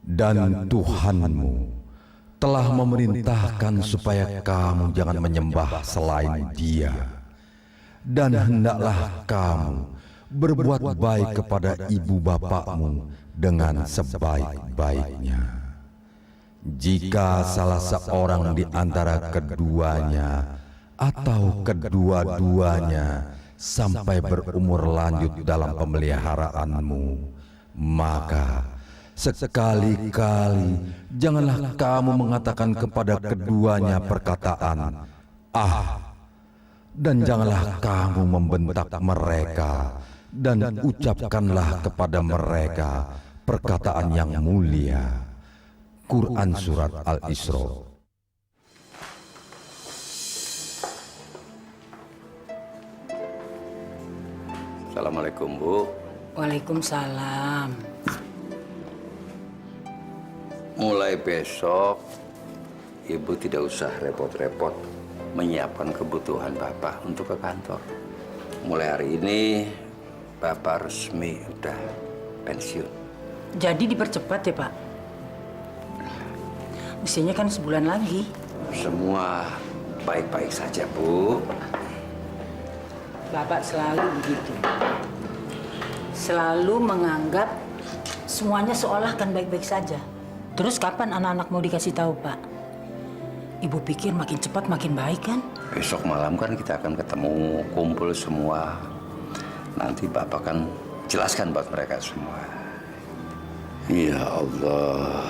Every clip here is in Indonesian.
Dan Tuhanmu telah memerintahkan supaya kamu jangan menyembah selain Dia. Dan hendaklah kamu berbuat baik kepada ibu bapakmu dengan sebaik-baiknya. Jika salah seorang di antara keduanya atau kedua-duanya sampai berumur lanjut dalam pemeliharaanmu, maka sekali-kali janganlah kamu mengatakan kepada keduanya perkataan "ah", dan janganlah kamu membentak mereka, dan ucapkanlah kepada mereka perkataan yang mulia. Quran Surat Al-Isra. Assalamualaikum, Bu. Waalaikumsalam. Mulai besok, Ibu tidak usah repot-repot menyiapkan kebutuhan Bapak untuk ke kantor. Mulai hari ini, Bapak resmi udah pensiun. Jadi dipercepat ya, Pak? Mestinya kan sebulan lagi. Semua baik-baik saja, Bu. Bapak selalu begitu. Selalu menganggap semuanya seolah kan baik-baik saja. Terus kapan anak-anak mau dikasih tahu, Pak? Ibu pikir makin cepat makin baik kan? Besok malam kan kita akan ketemu, kumpul semua. Nanti Bapak kan jelaskan buat mereka semua. Ya Allah,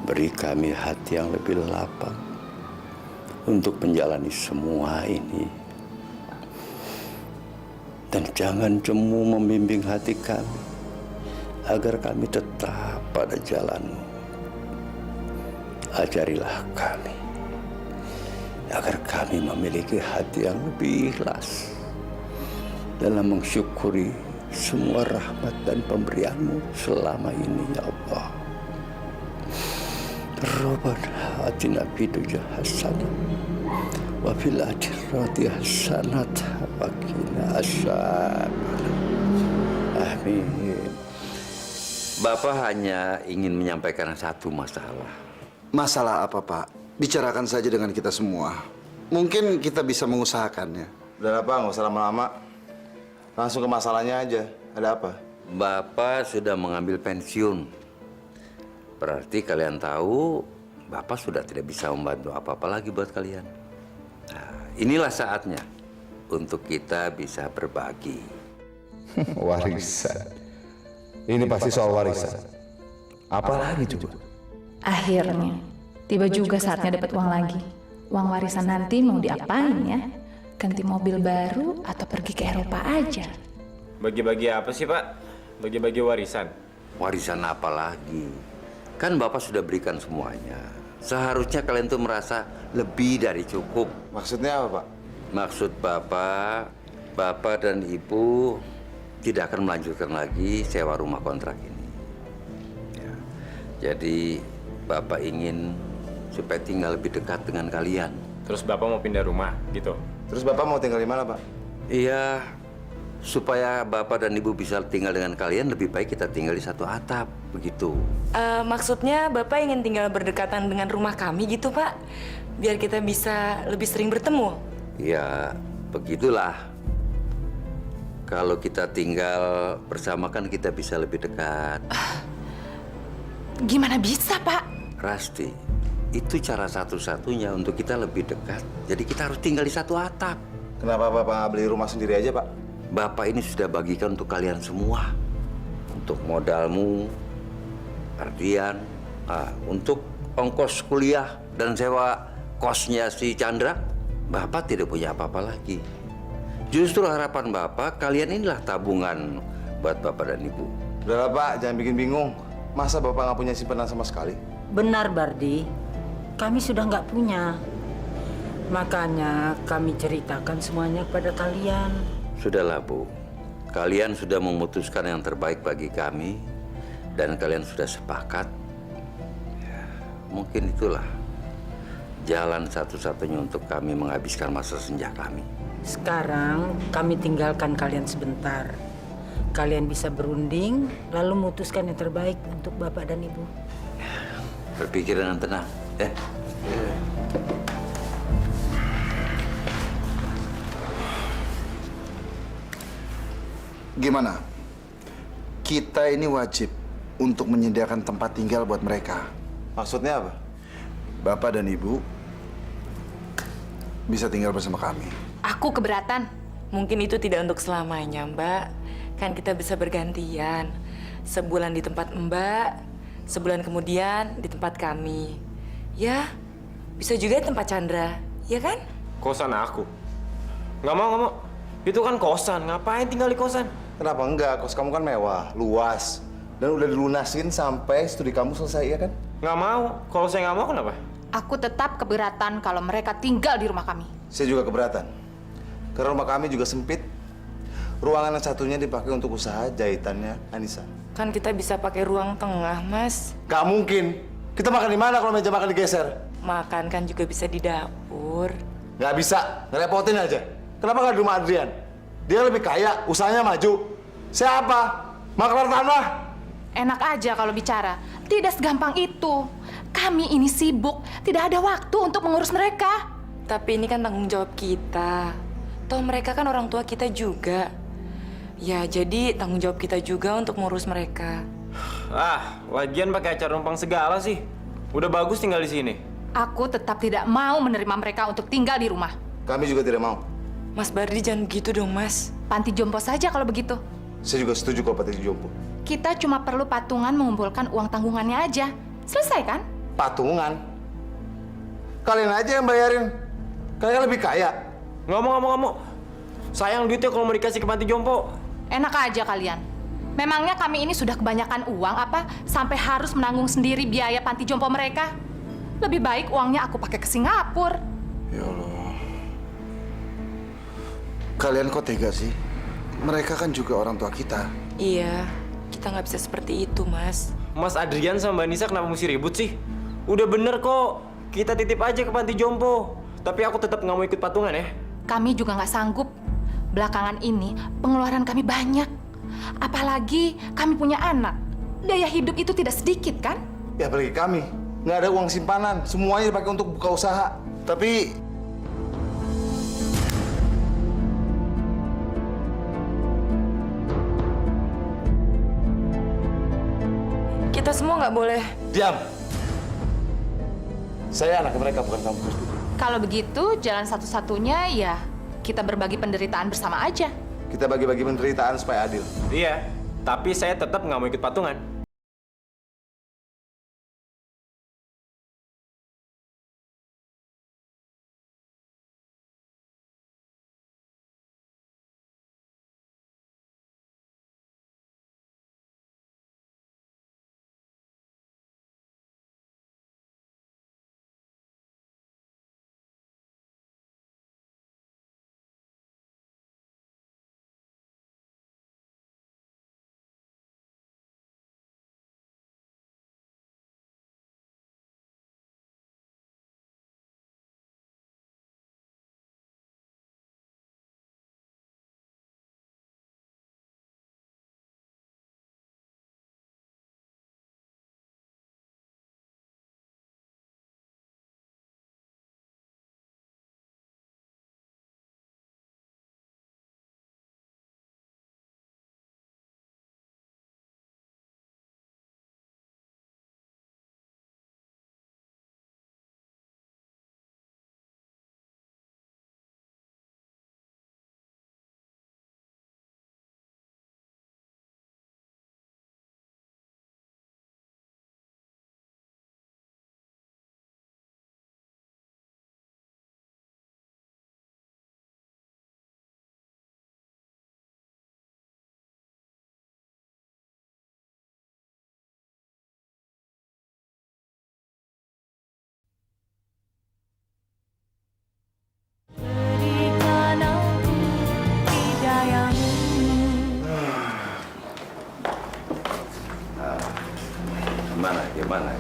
beri kami hati yang lebih lapang untuk menjalani semua ini. Dan jangan cemu membimbing hati kami agar kami tetap pada jalan-Mu. Ajarilah kami agar kami memiliki hati yang lebih ikhlas dalam mensyukuri semua rahmat dan pemberian-Mu selama ini, ya Allah. Rabbana atina fid dunya hasanah wa fil akhirati hasanah wa qina azabannar. Amin. Bapak hanya ingin menyampaikan satu masalah. Masalah apa, Pak? Bicarakan saja dengan kita semua. Mungkin kita bisa mengusahakannya. Udah Pak, nggak usah lama-lama. Langsung ke masalahnya aja. Ada apa? Bapak sudah mengambil pensiun. Berarti kalian tahu Bapak sudah tidak bisa membantu apa-apa lagi buat kalian. Nah, inilah saatnya untuk kita bisa berbagi. Warisan. Ini pasti soal warisan. Apalagi coba? Akhirnya, tiba juga saatnya dapat uang lagi. Uang warisan nanti mau diapain ya? Ganti mobil baru atau pergi ke Eropa aja? Bagi-bagi apa sih, Pak? Bagi-bagi warisan. Warisan apa lagi? Kan Bapak sudah berikan semuanya. Seharusnya kalian tuh merasa lebih dari cukup. Maksudnya apa, Pak? Maksud Bapak dan Ibu tidak akan melanjutkan lagi sewa rumah kontrak ini. Ya. Jadi Bapak ingin supaya tinggal lebih dekat dengan kalian. Terus Bapak mau pindah rumah, gitu? Terus Bapak mau tinggal di mana, Pak? Iya, supaya Bapak dan Ibu bisa tinggal dengan kalian, lebih baik kita tinggal di satu atap, begitu. Maksudnya Bapak ingin tinggal berdekatan dengan rumah kami gitu, Pak? Biar kita bisa lebih sering bertemu? Ya, begitulah. Kalau kita tinggal bersama kan kita bisa lebih dekat. Gimana bisa, Pak? Rasti, itu cara satu-satunya untuk kita lebih dekat. Jadi kita harus tinggal di satu atap. Kenapa Bapak nggak beli rumah sendiri aja, Pak? Bapak ini sudah bagikan untuk kalian semua. Untuk modalmu, Ardian, untuk ongkos kuliah dan sewa kosnya si Chandra, Bapak tidak punya apa-apa lagi. Justru harapan Bapak, kalian inilah tabungan buat Bapak dan Ibu. Udah lah, Pak, jangan bikin bingung. Masa Bapak nggak punya simpanan sama sekali? Benar, Bardi. Kami sudah nggak punya. Makanya kami ceritakan semuanya kepada kalian. Sudahlah, Bu. Kalian sudah memutuskan yang terbaik bagi kami. Dan kalian sudah sepakat. Ya, mungkin itulah jalan satu-satunya untuk kami menghabiskan masa senja kami. Sekarang kami tinggalkan kalian sebentar. kalian bisa berunding, lalu memutuskan yang terbaik untuk Bapak dan Ibu. Berpikir dengan tenang, ya. Gimana? Kita ini wajib untuk menyediakan tempat tinggal buat mereka. Maksudnya apa? Bapak dan Ibu bisa tinggal bersama kami. Aku keberatan. Mungkin itu tidak untuk selamanya, Mbak. Kan kita bisa bergantian. Sebulan di tempat Mbak, sebulan kemudian di tempat kami. Ya, bisa juga di tempat Chandra, ya kan? Kosan aku. Nggak mau, nggak mau. Itu kan kosan, ngapain tinggal di kosan? Kenapa enggak? Kos kamu kan mewah, luas. Dan udah dilunasin sampai studi kamu selesai, ya kan? Nggak mau. Kalau saya nggak mau, kenapa? Aku tetap keberatan kalau mereka tinggal di rumah kami. Saya juga keberatan. Karena rumah kami juga sempit. Ruangan yang satunya dipakai untuk usaha jahitannya Anissa. Kan kita bisa pakai ruang tengah, Mas. Gak mungkin. Kita makan di mana kalau meja makan digeser? Makan kan juga bisa di dapur. Gak bisa, ngerepotin aja. Kenapa nggak di rumah Adrian? Dia lebih kaya, usahanya maju. Siapa? Maklar tanah. Enak aja kalau bicara. Tidak segampang itu. Kami ini sibuk, tidak ada waktu untuk mengurus mereka. Tapi ini kan tanggung jawab kita. Toh mereka kan orang tua kita juga. Ya, jadi tanggung jawab kita juga untuk ngurus mereka. Lagian pakai acara numpang segala sih. Udah bagus tinggal di sini. Aku tetap tidak mau menerima mereka untuk tinggal di rumah. Kami juga tidak mau. Mas Bardi jangan begitu dong, Mas. Panti jompo saja kalau begitu. Saya juga setuju kalau Panti Jompo. Kita cuma perlu patungan mengumpulkan uang tanggungannya aja. Selesai kan? Patungan? Kalian aja yang bayarin. Kalian lebih kaya. Nggak mau, nggak mau, nggak mau. Sayang duitnya kalau mau dikasih ke panti jompo. Enak aja kalian. Memangnya kami ini sudah kebanyakan uang apa sampai harus menanggung sendiri biaya panti jompo mereka? Lebih baik uangnya aku pakai ke Singapura. Ya Allah. Kalian kok tega sih? Mereka kan juga orang tua kita. Iya, kita nggak bisa seperti itu, Mas. Mas Adrian sama Mbak Nisa kenapa mesti ribut sih? Udah bener kok. Kita titip aja ke panti jompo. Tapi aku tetap nggak mau ikut patungan ya. Kami juga nggak sanggup. Belakangan ini pengeluaran kami banyak. Apalagi kami punya anak. Daya hidup itu tidak sedikit kan? Ya apalagi kami. Nggak ada uang simpanan. Semuanya dipakai untuk buka usaha. Tapi Kita semua nggak boleh. diam. Saya anak mereka, bukan kamu. Kalau begitu jalan satu-satunya ya kita berbagi penderitaan bersama aja. Kita bagi-bagi penderitaan supaya adil. Iya, tapi saya tetap nggak mau ikut patungan.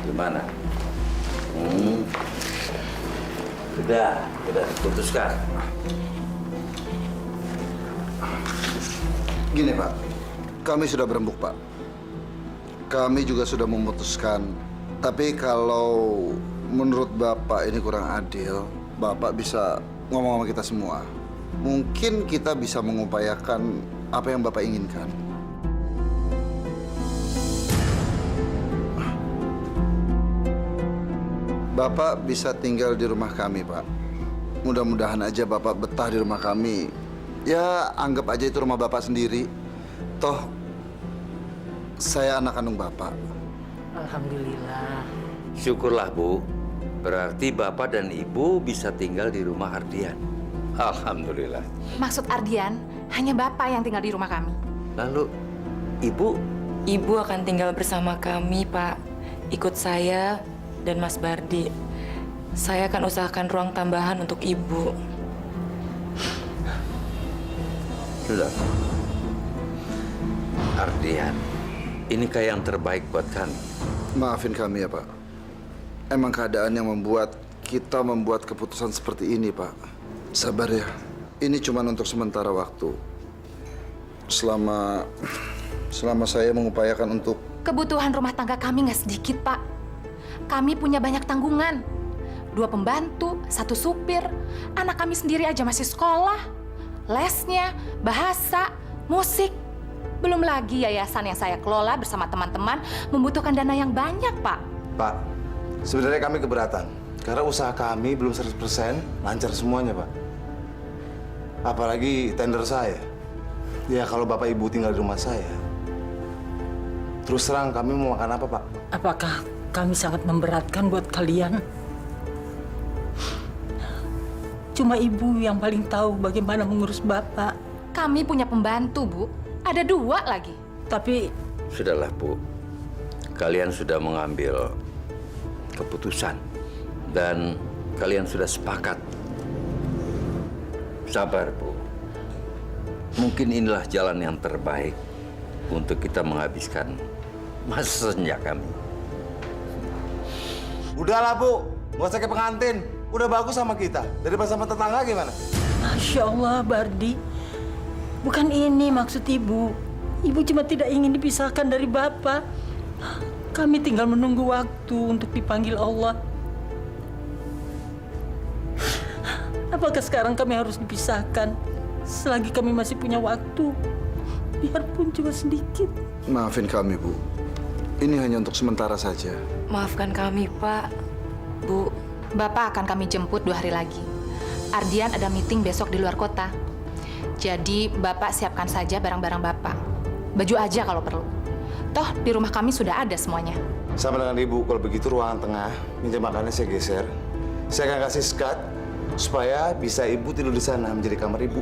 Gimana? Sudah diputuskan. Gini Pak, Kami sudah berembuk, Pak. Kami juga sudah memutuskan. Tapi kalau menurut Bapak ini kurang adil, Bapak bisa ngomong sama kita semua. Mungkin kita bisa mengupayakan apa yang Bapak inginkan. Bapak bisa tinggal di rumah kami, Pak. Mudah-mudahan aja Bapak betah di rumah kami. Ya, anggap aja itu rumah Bapak sendiri. Toh, saya anak kandung Bapak. Alhamdulillah. Syukurlah, Bu. Berarti Bapak dan Ibu bisa tinggal di rumah Ardian. Alhamdulillah. Maksud Ardian, hanya Bapak yang tinggal di rumah kami. Lalu, Ibu? Ibu akan tinggal bersama kami, Pak. Ikut saya dan Mas Bardi. Saya akan usahakan ruang tambahan untuk Ibu. Sudah. Ardian, ini kayak yang terbaik buat kami. Maafin kami ya, Pak. Emang keadaan yang membuat kita membuat keputusan seperti ini, Pak. Sabar ya. Ini cuma untuk sementara waktu. Selama saya mengupayakan untuk... Kebutuhan rumah tangga kami nggak sedikit, Pak. Kami punya banyak tanggungan. 2 pembantu, 1 supir. Anak kami sendiri aja masih sekolah. Lesnya, bahasa, musik. Belum lagi yayasan yang saya kelola bersama teman-teman membutuhkan dana yang banyak, Pak. Pak, sebenarnya kami keberatan. Karena usaha kami belum 100% lancar semuanya, Pak. Apalagi tender saya. Ya, kalau Bapak Ibu tinggal di rumah saya, terus terang kami mau makan apa, Pak? Apakah kami sangat memberatkan buat kalian? Cuma ibu yang paling tahu bagaimana mengurus bapak. Kami punya pembantu, Bu. Ada 2 lagi. Tapi Sudahlah, Bu. Kalian sudah mengambil keputusan. Dan kalian sudah sepakat. Sabar, Bu. Mungkin inilah jalan yang terbaik untuk kita menghabiskan masa senja kami. Udahlah, Bu. Nggak usah ke pengantin. Udah bagus sama kita. Daripada sama tetangga gimana? Masya Allah, Bardi. Bukan ini maksud ibu. Ibu cuma tidak ingin dipisahkan dari bapak. Kami tinggal menunggu waktu untuk dipanggil Allah. Apakah sekarang kami harus dipisahkan? Selagi kami masih punya waktu, biarpun cuma sedikit. Maafin kami, Bu. Ini hanya untuk sementara saja. Maafkan kami, Pak. Bu. Bapak akan kami jemput 2 hari lagi. Ardian ada meeting besok di luar kota. Jadi, Bapak siapkan saja barang-barang Bapak. Baju aja kalau perlu. Toh, di rumah kami sudah ada semuanya. Sama dengan Ibu, kalau begitu ruangan tengah, meja makannya saya geser. Saya akan kasih skat supaya bisa Ibu tidur di sana menjadi kamar Ibu.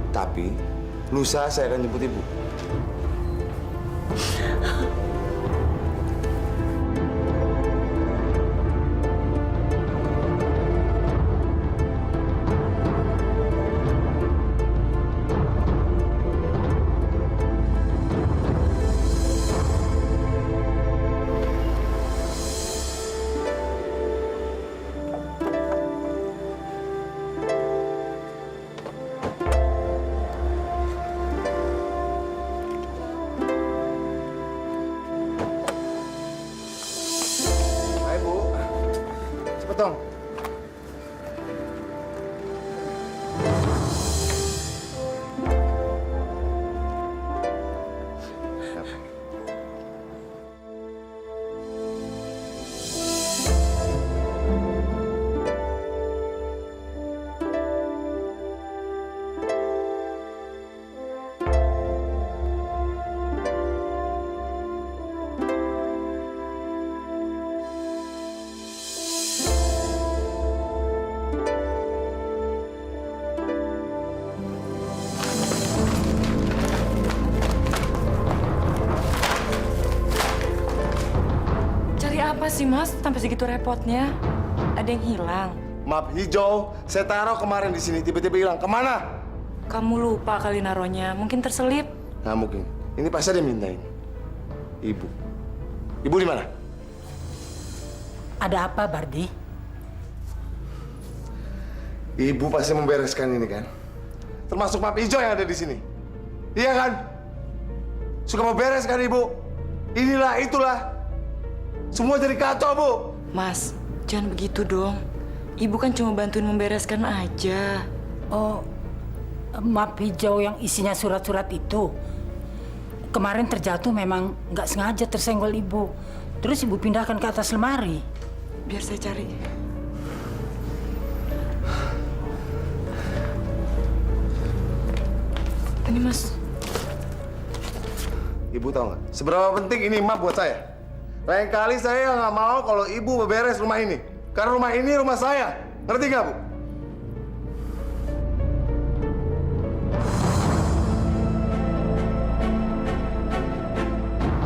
Tapi, lusa saya akan jemput Ibu. Cepet dong. Apa sih, Mas? Sampai segitu repotnya. Ada yang hilang. Map hijau, saya taruh kemarin di sini, tiba-tiba hilang. Kemana? Kamu lupa kali naruhnya. Mungkin terselip. Nggak mungkin. Ini pasti ada yang mintain. Ibu. Ibu di mana? Ada apa, Bardi? Ibu pasti membereskan ini kan? Termasuk map hijau yang ada di sini. Iya kan? Suka mau beres kan Ibu? Inilah, itulah. Semua jadi kacau, Bu. Mas, jangan begitu dong. Ibu kan cuma bantuin membereskan aja. Oh, map hijau yang isinya surat-surat itu. Kemarin terjatuh memang nggak sengaja tersenggol ibu. Terus ibu pindahkan ke atas lemari. Biar saya cari. Ini Mas. Ibu tahu nggak? Seberapa penting ini map buat saya? Lain kali saya nggak mau kalau ibu beberes rumah ini. Karena rumah ini rumah saya. Ngerti nggak, Bu?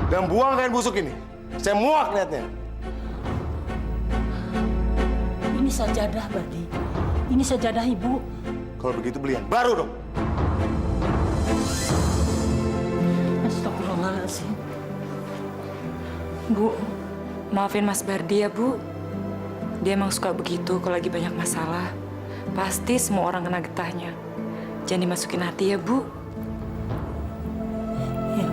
Dan buang kain busuk ini. Saya muak lihatnya. Ini sajadah, Bardi. Ini sajadah ibu. Kalau begitu beli yang baru dong. Astagfirullahaladzim. Bu, maafin Mas Bardi ya, Bu. Dia emang suka begitu kalau lagi banyak masalah. Pasti semua orang kena getahnya. Jangan dimasukin hati ya, Bu. Ya.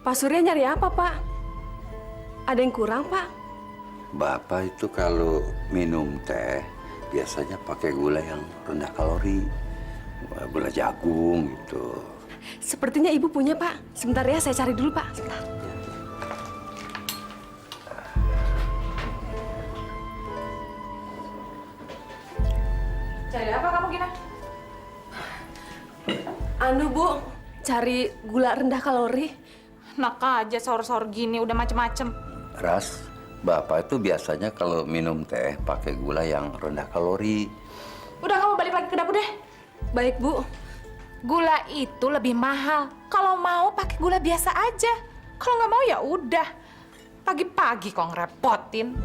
Pak Surya nyari apa, Pak? Ada yang kurang, Pak? Bapak itu kalau minum teh biasanya pakai gula yang rendah kalori. Gula jagung gitu. Sepertinya Ibu punya, Pak. Sebentar ya, saya cari dulu, Pak. Sebentar. Cari apa kamu, Gina? Anu, Bu, cari gula rendah kalori. Enak aja sahur-sahur gini, udah macem-macem. Ras, Bapak itu biasanya kalau minum teh pakai gula yang rendah kalori. Udah, kamu balik lagi ke dapur deh. Baik, Bu. Gula itu lebih mahal. Kalau mau pakai gula biasa aja. Kalau nggak mau ya udah. Pagi-pagi kok ngerepotin.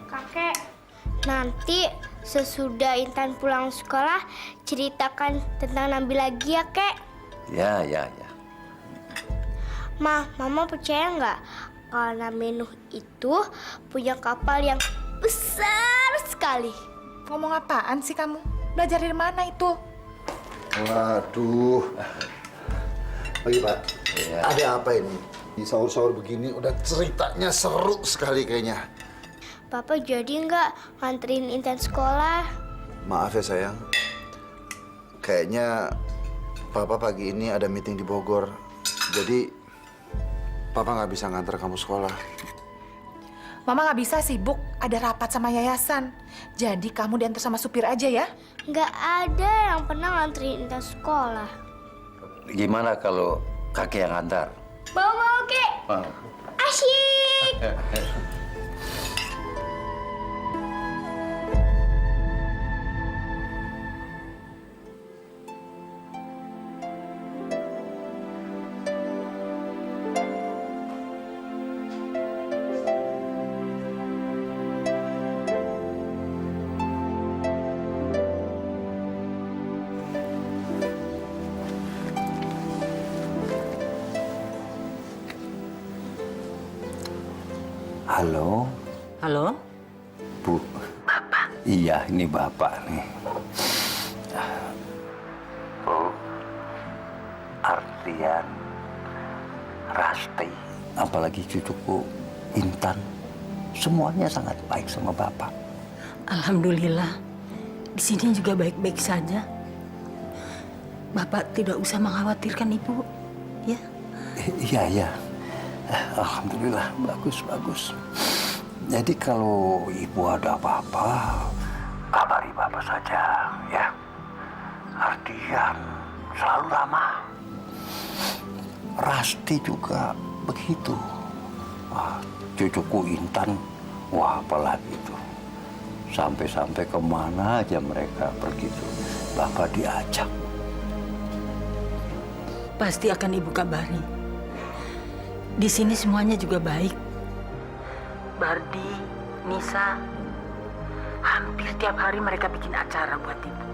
Kakek, nanti sesudah Intan pulang sekolah, ceritakan tentang Nabi lagi ya, Kek. Ya. Mama percaya nggak kalau Nabi Nuh itu punya kapal yang besar sekali? Ngomong apaan sih kamu? Belajar dari mana itu? Waduh. Pagi, Pak. Iya. Ada apa ini? Di sahur-sahur begini udah ceritanya seru sekali kayaknya. Papa jadi nggak nganterin Intan sekolah? Maaf ya sayang. Kayaknya Papa pagi ini ada meeting di Bogor. Jadi Papa nggak bisa nganter kamu sekolah. Mama nggak bisa, sibuk. Ada rapat sama yayasan. Jadi kamu diantar sama supir aja ya. Nggak ada yang pernah nganterin Intan sekolah. Gimana kalau kakek yang antar? Mau, Kek. Asyik. Halo, Halo? Bu. Bapak? Iya, ini Bapak nih. Bu, Ardian, Rasti, apalagi cucuku Intan, semuanya sangat baik sama Bapak. Alhamdulillah. Di sini juga baik-baik saja. Bapak tidak usah mengkhawatirkan ibu, ya? Iya. Alhamdulillah, bagus. Jadi kalau ibu ada apa-apa, kabari Bapak saja, ya. Ardian selalu ramah. Rasti juga begitu. Cucuku Intan, wah apalagi itu. Sampai-sampai kemana aja mereka pergi tuh, Bapak diajak. Pasti akan ibu kabari. Di sini semuanya juga baik. Bardi, Nisa. Hampir tiap hari mereka bikin acara buat ibu.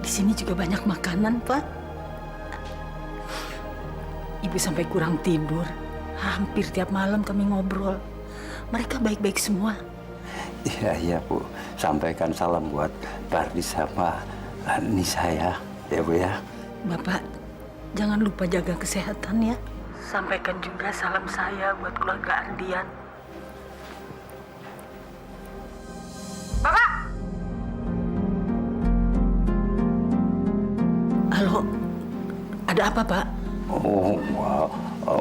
Di sini juga banyak makanan, Pak. Ibu sampai kurang tidur. Hampir tiap malam kami ngobrol. Mereka baik-baik semua. Iya, Bu. Sampaikan salam buat Bardi sama Nisa ya Bu ya. Bapak, jangan lupa jaga kesehatan ya. Sampaikan juga salam saya buat keluarga Ardian. Bapak! Halo, ada apa, Pak?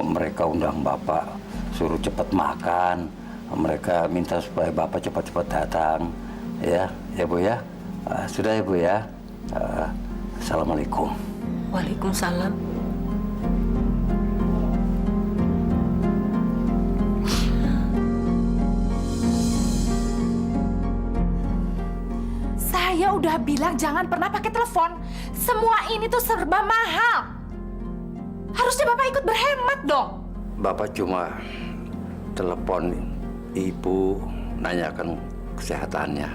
Mereka undang Bapak suruh cepat makan. Mereka minta supaya Bapak cepat-cepat datang. Ya Bu ya. Sudah ya Bu ya. Assalamualaikum. Waalaikumsalam. Saya udah bilang jangan pernah pakai telepon. Semua ini tuh serba mahal. Harusnya Bapak ikut berhemat dong. Bapak cuma telepon Ibu, nanyakan kesehatannya.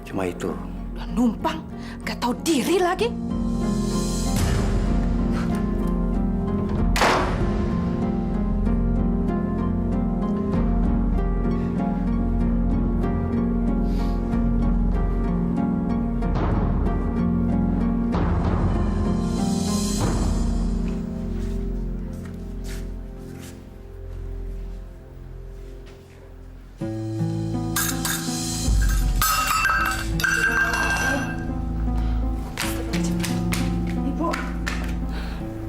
Cuma itu. Udah numpang, gak tahu diri lagi.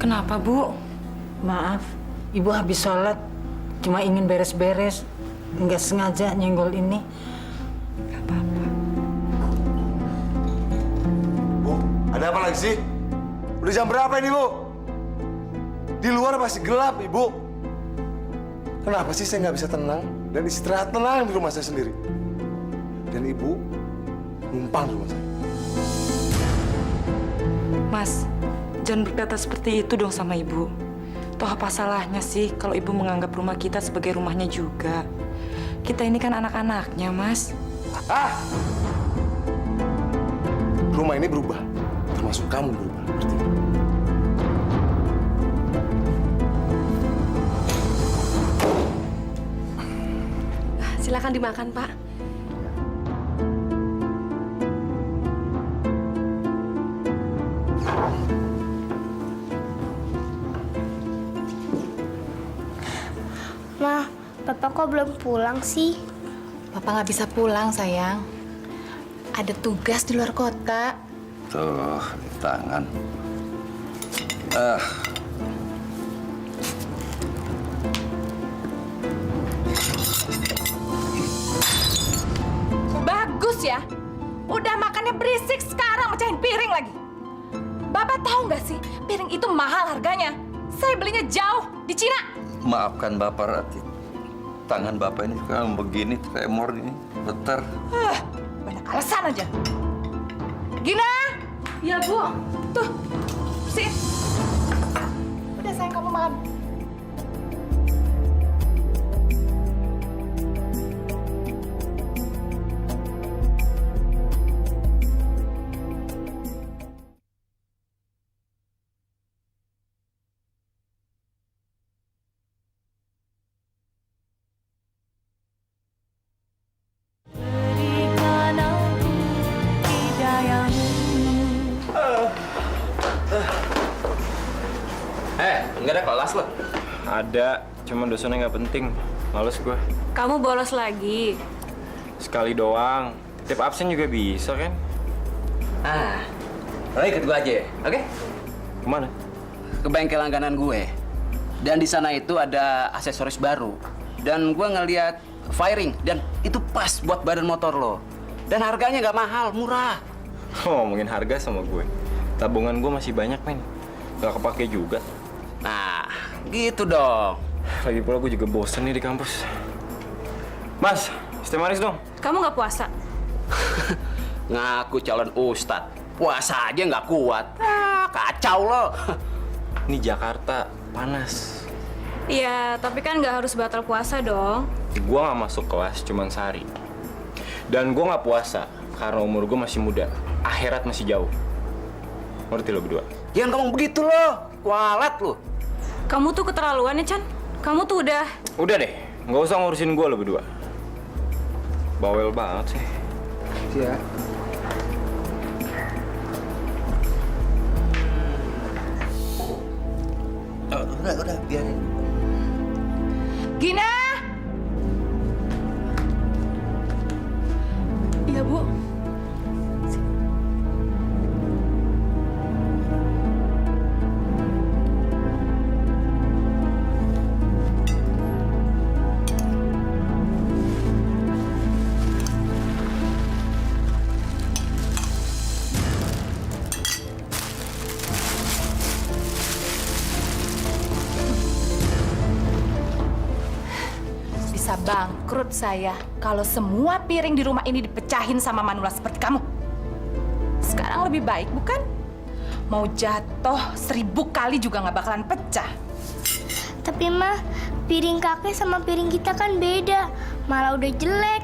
Kenapa, Bu? Maaf, Ibu habis sholat. Cuma ingin beres-beres. Nggak sengaja nyenggol ini. Gak apa-apa. Bu, ada apa lagi sih? Udah jam berapa ini, Bu? Di luar masih gelap, Ibu. Kenapa sih saya nggak bisa tenang dan istirahat tenang di rumah saya sendiri? Dan Ibu numpang di rumah saya. Mas, jangan berkata seperti itu dong sama Ibu. Toh apa salahnya sih kalau Ibu menganggap rumah kita sebagai rumahnya juga? Kita ini kan anak-anaknya, Mas. Ah! Rumah ini berubah. Termasuk kamu berubah. Ngerti? Silakan dimakan, Pak. Ma, Papa kok belum pulang sih? Papa nggak bisa pulang, sayang. Ada tugas di luar kota. Tuh, di tangan. Bagus ya. Udah makannya berisik, sekarang mecahin piring lagi. Bapak tahu nggak sih, piring itu mahal harganya. Saya belinya jauh, di Cina. Maafkan Bapak, Rati. Tangan Bapak ini sekarang begini, tremor ini, getar. Banyak alasan aja. Gina! Ya, Bu. Tuh, bersihin. Udah, sayang, kamu makan. Enggak ada kelas loh. Ada, cuma dosennya nggak penting. Males gue. Kamu bolos lagi. Sekali doang. Titip absen juga bisa kan? Lo ikut gue aja, oke? Kemana? Ke bengkel langganan gue. Dan di sana itu ada aksesoris baru. Dan gue ngeliat firing, dan itu pas buat badan motor lo. Dan harganya nggak mahal, murah. Oh, ngomongin harga sama gue. Tabungan gue masih banyak, men. Gak kepake juga. Nah, gitu dong. Lagi pula gue juga bosen nih di kampus. Mas, es teh manis dong. Kamu nggak puasa? Ngaku calon ustadz. Puasa aja nggak kuat. Kacau lo. Ini Jakarta, panas. Iya, tapi kan nggak harus batal puasa dong. gue nggak masuk kelas cuman sehari. Dan gue nggak puasa karena umur gue masih muda. Akhirat masih jauh. Ngerti lo berdua? Jangan ngomong begitu lo, kualat lo. Kamu tuh keterlaluan ya, Chan. Kamu tuh udah... Udah deh, nggak usah ngurusin gue lo berdua. Bawel banget sih. Iya. Udah, biarin. Gina! Iya, Bu. Bisa bangkrut saya kalau semua piring di rumah ini dipecahin sama manula seperti kamu. Sekarang lebih baik, bukan? Mau jatuh 1000 kali juga nggak bakalan pecah. Tapi mah, piring kakek sama piring kita kan beda. Malah udah jelek.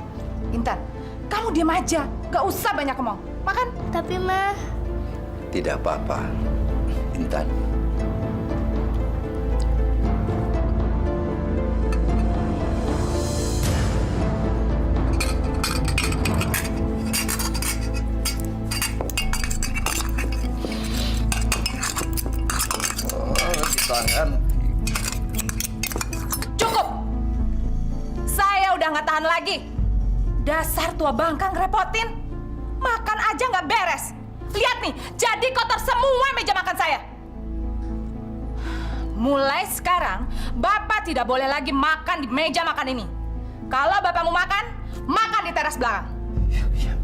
Intan, kamu diam aja. Gak usah banyak ngomong. Makan. Tapi mah, Tidak apa-apa, Intan. Cukup. Saya udah nggak tahan lagi. Dasar tua bangka ngerepotin. Makan aja nggak beres. Lihat nih, jadi kotor semua meja makan saya. Mulai sekarang, Bapak tidak boleh lagi makan di meja makan ini. Kalau Bapak mau makan, makan di teras belakang.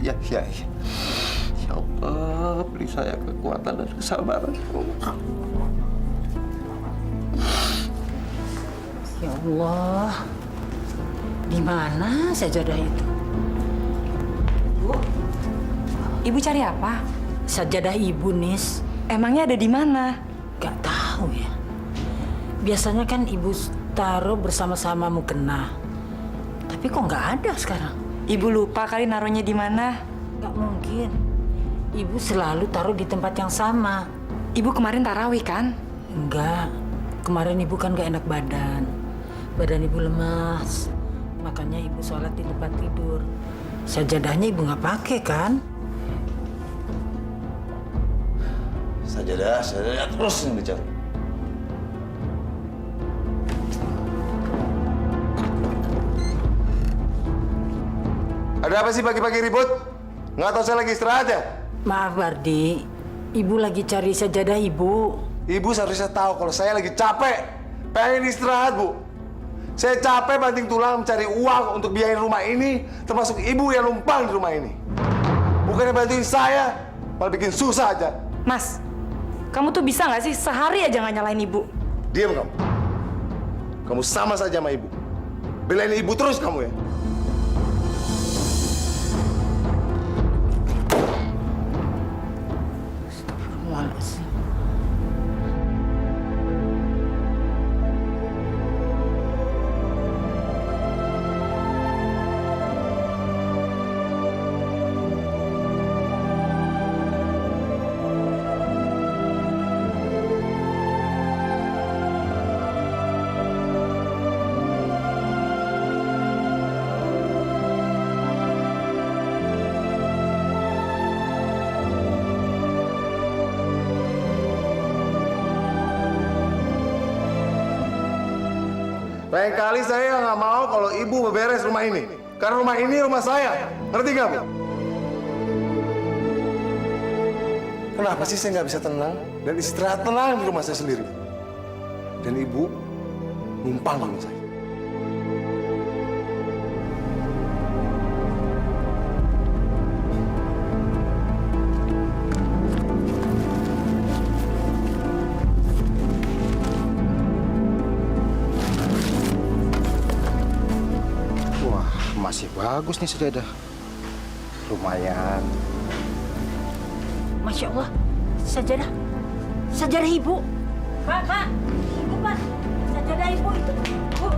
Ya. Ya Allah, beri saya kekuatan dan kesabaran. Ya Allah, di mana sajadah itu? Ibu cari apa? Sajadah ibu, Nis. Emangnya ada di mana? Gak tahu ya. Biasanya kan ibu taruh bersama-sama mukena. Tapi kok nggak ada sekarang? Ibu lupa kali naruhnya di mana? Nggak mungkin. Ibu selalu taruh di tempat yang sama. Ibu kemarin tarawih kan? Enggak. Kemarin ibu kan gak enak badan. Badan ibu lemas. Makanya ibu sholat di tempat tidur. Sajadahnya ibu nggak pakai kan? Sajadah terus yang dicari. Ada apa sih pagi-pagi ribut? Nggak tahu saya lagi istirahat ya? Maaf Bardi, ibu lagi cari sajadah ibu. Ibu seharusnya tahu kalau saya lagi capek, pengen istirahat, Bu. Saya capek banting tulang mencari uang untuk biayain rumah ini, termasuk ibu yang numpang di rumah ini. Bukannya bantuin saya, malah bikin susah aja. Mas, kamu tuh bisa nggak sih sehari aja nggak nyalain ibu? Diam kamu. Kamu sama saja sama ibu. Belain ibu terus kamu ya. Astagfirullahaladzim. Lain kali saya nggak mau kalau ibu beberes rumah ini. Karena rumah ini rumah saya. Ngerti nggak, Bu? Kenapa sih saya nggak bisa tenang dan istirahat tenang di rumah saya sendiri? Dan ibu numpang di rumah saya. Masih bagus nih sejadah. Lumayan. Masya Allah, sajadah. Sajadah ibu. Pak. Ibu, Pak. Sajadah ibu itu. Bu.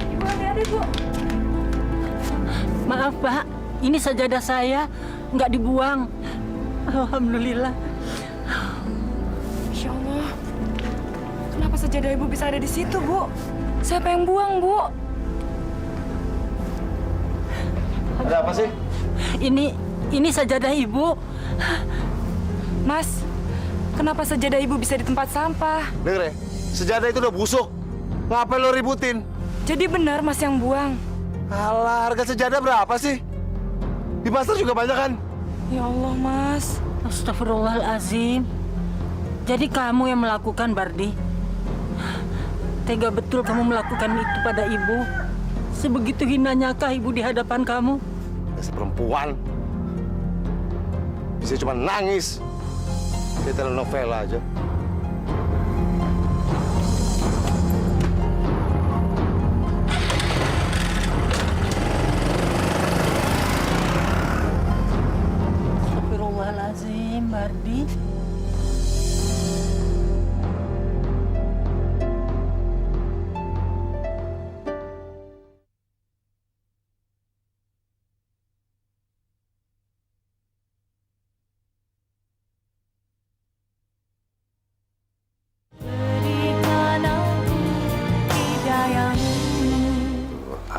Ibu hati-hati, Bu. Maaf, Pak. Ini sajadah saya. Nggak dibuang. Alhamdulillah. Masya Allah. Kenapa sajadah ibu bisa ada di situ, Bu? Siapa yang buang, Bu? Ada apa sih? Ini sajadah ibu. Mas, kenapa sajadah ibu bisa di tempat sampah? Denger ya, sejadah itu udah busuk. Ngapain lo ributin? Jadi benar Mas yang buang? Alah, harga sejadah berapa sih? Di pasar juga banyak kan? Ya Allah, Mas. Astagfirullahalazim. Jadi kamu yang melakukan, Bardi? Tega betul kamu melakukan itu pada ibu? Sebegitu hinanyakah ibu di hadapan kamu? Dasar perempuan. Bisa cuma nangis. Kayak telenovela aja. Astagfirullahalazim, Bardi.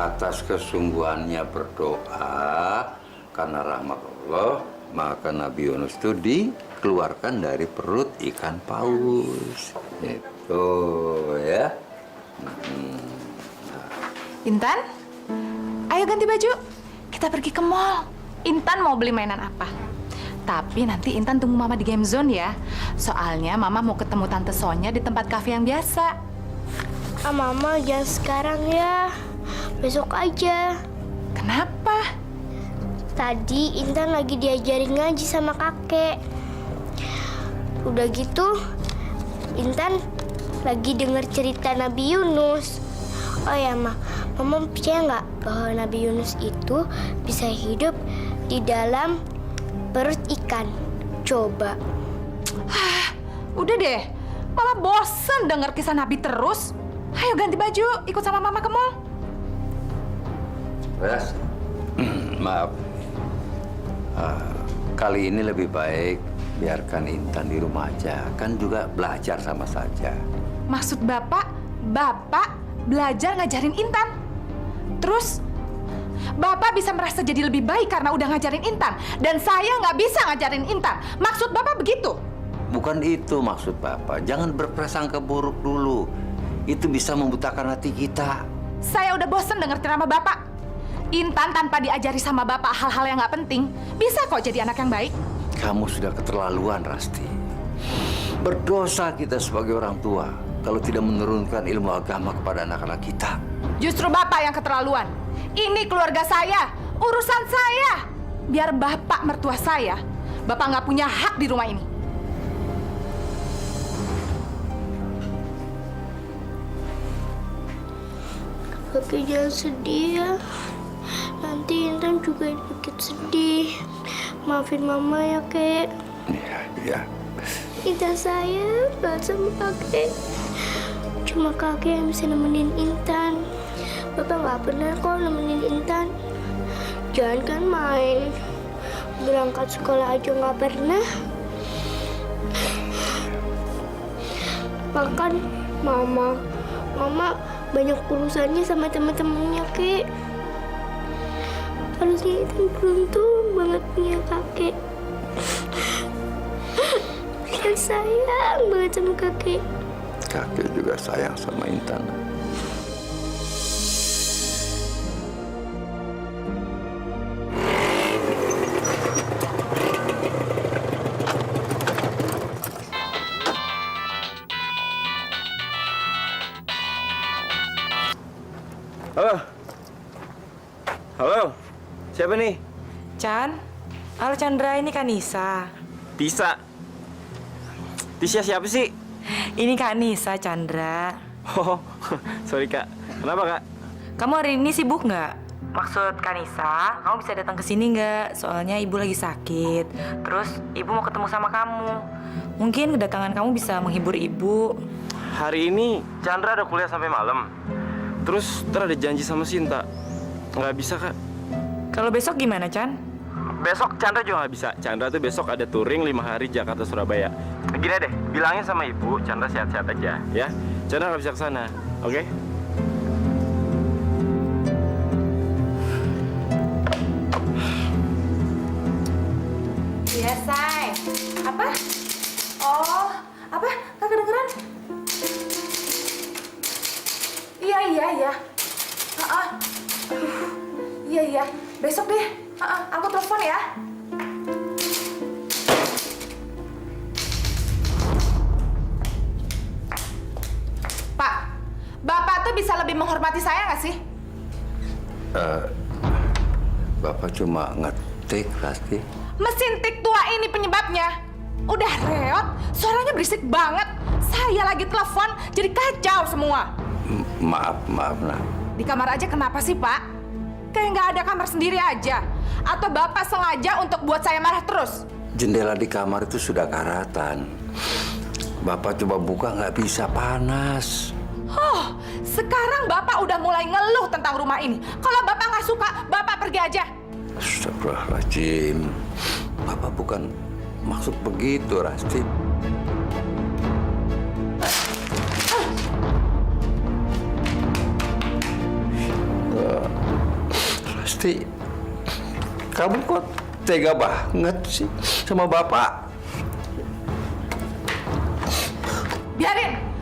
Atas kesungguhannya berdoa karena rahmat Allah, maka Nabi Yunus itu dikeluarkan dari perut ikan paus. Itu ya. Intan, ayo ganti baju. Kita pergi ke mall. Intan mau beli mainan apa? Tapi nanti Intan tunggu Mama di game zone ya. Soalnya Mama mau ketemu Tante Sonya di tempat kafe yang biasa. Mama jangan sekarang ya. Besok aja. Kenapa? Tadi Intan lagi diajarin ngaji sama kakek. Udah gitu, Intan lagi denger cerita Nabi Yunus. Oh ya, Mama percaya nggak bahwa Nabi Yunus itu bisa hidup di dalam perut ikan? Coba. Udah deh, Mama bosen denger kisah Nabi terus. Ayo ganti baju, ikut sama Mama ke mall. Ras, maaf. Kali ini lebih baik biarkan Intan di rumah aja. Kan juga belajar sama saja. Maksud Bapak belajar ngajarin Intan. Terus, Bapak bisa merasa jadi lebih baik karena udah ngajarin Intan. Dan saya nggak bisa ngajarin Intan. Maksud Bapak begitu? Bukan itu maksud Bapak. Jangan berprasangka buruk dulu. Itu bisa membutakan hati kita. Saya udah bosen denger ceramah Bapak. Intan tanpa diajari sama Bapak hal-hal yang nggak penting, bisa kok jadi anak yang baik. Kamu sudah keterlaluan, Rasti. Berdosa kita sebagai orang tua kalau tidak menurunkan ilmu agama kepada anak-anak kita. Justru Bapak yang keterlaluan. Ini keluarga saya, urusan saya. Biar Bapak mertua saya, Bapak nggak punya hak di rumah ini. Kakek jangan sedih ya. Nanti Intan juga ikut sedih. Maafin Mama ya, Kek. Iya. Intan sayang banget sama kakek. Cuma kakek yang bisa nemenin Intan. Bapak nggak pernah kok nemenin Intan. Jangan kan main. Berangkat sekolah aja nggak pernah. Bahkan Mama banyak urusannya sama teman-temannya, Kek. Harusnya Intan beruntung banget punya kakek. Saya sayang banget sama kakek. Kakek juga sayang sama Intan. Halo. Halo. Siapa nih? Chan? Halo Chandra, ini Kak Nisa. Tisa. Tisha siapa sih? Ini Kak Nisa, Chandra. Oh, sorry Kak. Kenapa Kak? Kamu hari ini sibuk nggak? Maksud Kak Nisa, kamu bisa datang ke sini nggak? Soalnya ibu lagi sakit. Terus ibu mau ketemu sama kamu. Mungkin kedatangan kamu bisa menghibur ibu. Hari ini Chandra ada kuliah sampai malam. Terus ntar ada janji sama Sinta. Nggak bisa Kak. Kalau besok gimana, Chan? Besok Chandra juga nggak bisa. Chandra tuh besok ada touring 5 hari Jakarta Surabaya. Gini deh, bilangin sama ibu Chandra sehat-sehat aja ya. Chandra nggak bisa ke sana, oke? Iya, Say. Apa? Oh, apa? Gak kedengeran? Iya. Iya. Besok deh. Aku telepon ya. Pak, Bapak tuh bisa lebih menghormati saya nggak sih? Bapak cuma ngetik, Rasti. Mesin tik tua ini penyebabnya. Udah reot, suaranya berisik banget. Saya lagi telepon, jadi kacau semua. Maaf, nah. Di kamar aja kenapa sih, Pak? Kayak nggak ada kamar sendiri aja. Atau Bapak sengaja untuk buat saya marah terus? Jendela di kamar itu sudah karatan. Bapak coba buka nggak bisa, panas. Oh, sekarang Bapak udah mulai ngeluh tentang rumah ini. Kalau Bapak nggak suka, Bapak pergi aja. Astagfirullahaladzim. Bapak bukan maksud begitu, Rasti. Rasti, kamu kok tega banget sih sama Bapak?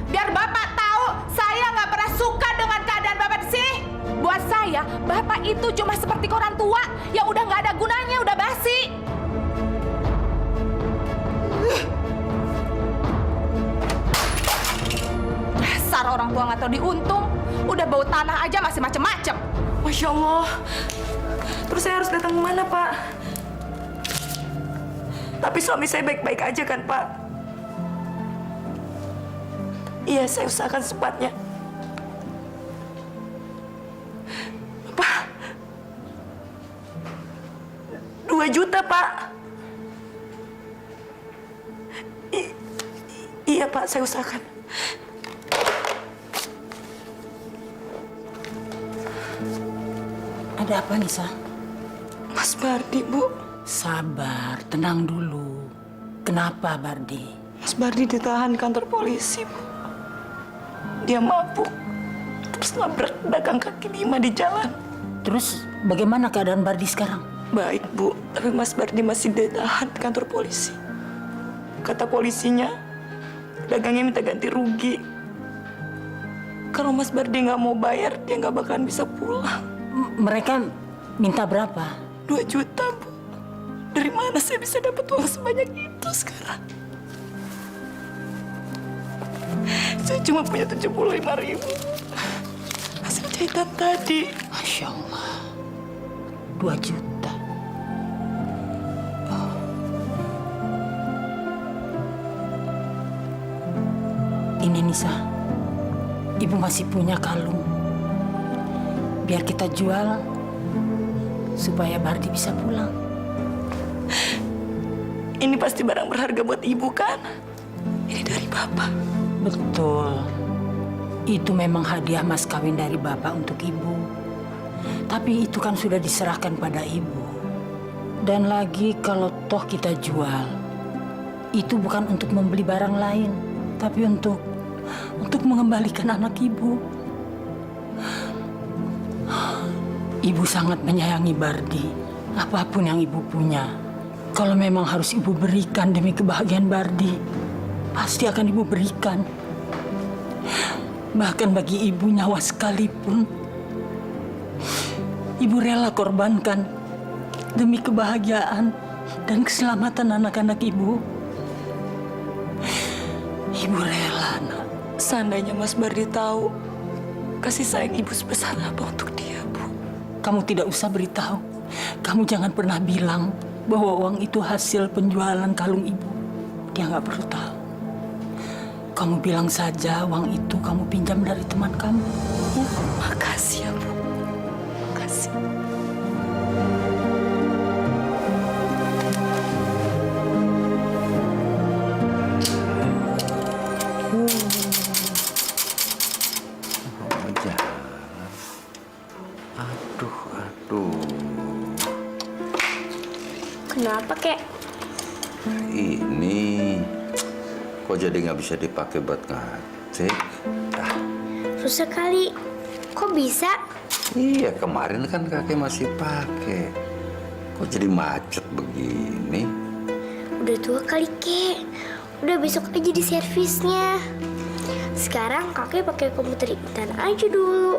Biar Bapak tahu saya nggak pernah suka dengan keadaan Bapak di sini. Buat saya, Bapak itu cuma seperti koran tua yang udah nggak ada gunanya, udah basi. Dasar orang tua nggak tahu diuntung, udah bau tanah aja masih macem-macem. Masya Allah. Terus saya harus datang kemana, Pak? Tapi suami saya baik-baik aja kan, Pak? Iya, saya usahakan secepatnya. Pak, 2 juta, Pak. Iya, Pak, saya usahakan. Ada apa, Nisa? Mas Bardi, Bu. Sabar, tenang dulu. Kenapa, Bardi? Mas Bardi ditahan di kantor polisi, Bu. Dia mabuk, terus nabrak pedagang kaki 5 di jalan. Terus bagaimana keadaan Bardi sekarang? Baik, Bu. Tapi Mas Bardi masih ditahan di kantor polisi. Kata polisinya, pedagangnya minta ganti rugi. Kalau Mas Bardi nggak mau bayar, dia nggak bakalan bisa pulang. Mereka minta berapa? 2 juta, Bu. Dari mana saya bisa dapat uang sebanyak itu sekarang? Saya cuma punya 75.000 hasil jahitan tadi. Masya Allah, 2 juta. Oh. Ini Nisa, Ibu masih punya kalung. Biar kita jual supaya Bardi bisa pulang. Ini pasti barang berharga buat Ibu, kan? Ini dari Bapak. Betul. Itu memang hadiah mas kawin dari Bapak untuk Ibu. Tapi itu kan sudah diserahkan pada Ibu. Dan lagi kalau toh kita jual, itu bukan untuk membeli barang lain, tapi untuk mengembalikan anak Ibu. Ibu sangat menyayangi Bardi. Apapun yang Ibu punya, kalau memang harus Ibu berikan demi kebahagiaan Bardi, pasti akan Ibu berikan. Bahkan bagi Ibu nyawa sekalipun, Ibu rela korbankan demi kebahagiaan dan keselamatan anak-anak Ibu. Ibu rela, nak. Seandainya Mas Bardi tahu kasih sayang Ibu sebesar apa untuk dia, Bu. Kamu tidak usah beritahu. Kamu jangan pernah bilang bahwa uang itu hasil penjualan kalung Ibu. Dia nggak perlu tahu. Kamu bilang saja uang itu kamu pinjam dari teman kamu. Ya. Makasih ya, Bu. Makasih. Aduh. Kenapa, Kek? Ini kok jadi nggak bisa dipakai buat ngetik? Rusak kali. Kok bisa? Iya, kemarin kan kakek masih pakai. Kok jadi macet begini? Udah tua kali, Kek. Udah besok aja di servisnya. Sekarang kakek pakai komputer Intan aja dulu.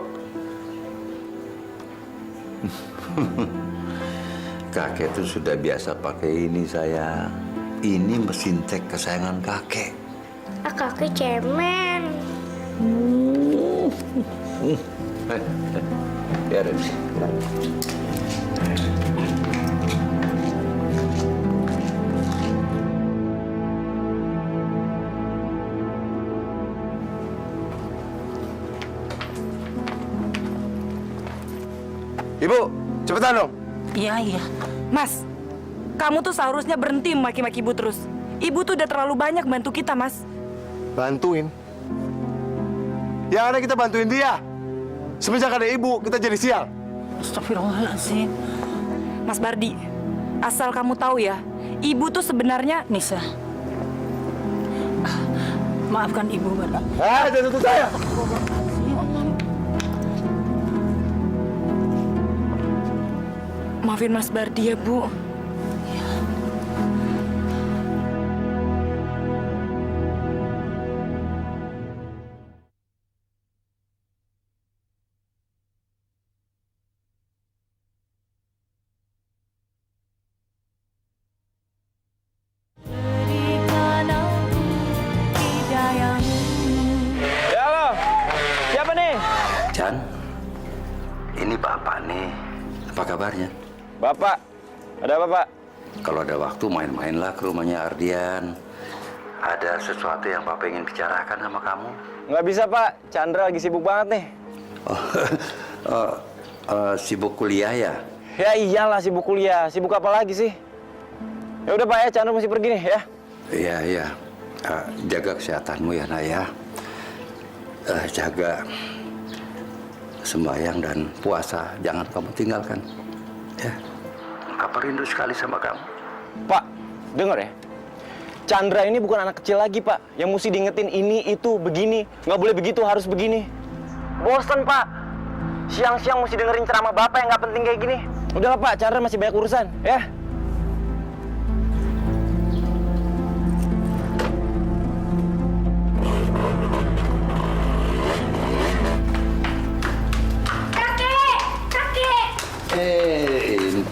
Kakek tuh sudah biasa pakai ini, sayang. Ini mesin teks kesayangan kakek. Kakek cemen. Biarin. Ibu, cepetan dong. Iya. Mas, kamu tuh seharusnya berhenti memaki-maki ibu terus. Ibu tuh udah terlalu banyak bantu kita, Mas. Bantuin. Yang ada kita bantuin dia. Semenjak ada ibu, kita jadi sial. Astagfirullahaladzim. Mas Bardi, asal kamu tahu ya, ibu tuh sebenarnya... Nisa. Maafkan ibu, Bardi. Jangan tutup saya. Maafin Mas Bardi ya, Bu. Ya halo, siapa nih? Chan, ini Bapak nih. Apa kabarnya? Bapak, ada apa Pak? Kalau ada waktu main-mainlah ke rumahnya Ardian. Ada sesuatu yang Bapak ingin bicarakan sama kamu? Nggak bisa Pak, Chandra lagi sibuk banget nih. Sibuk kuliah ya? Ya iyalah sibuk kuliah, sibuk apa lagi sih? Ya udah Pak ya, Chandra mesti pergi nih ya. Iya. Jaga kesehatanmu ya, Nak ya. Jaga sembahyang dan puasa, jangan kamu tinggalkan. Ya, Papa rindu sekali sama kamu. Pak, denger ya. Chandra ini bukan anak kecil lagi, Pak. Yang mesti diingetin ini, itu, begini. Nggak boleh begitu, harus begini. Bosen, Pak. Siang-siang mesti dengerin ceramah Bapak yang nggak penting kayak gini. Udahlah, Pak. Chandra masih banyak urusan, ya.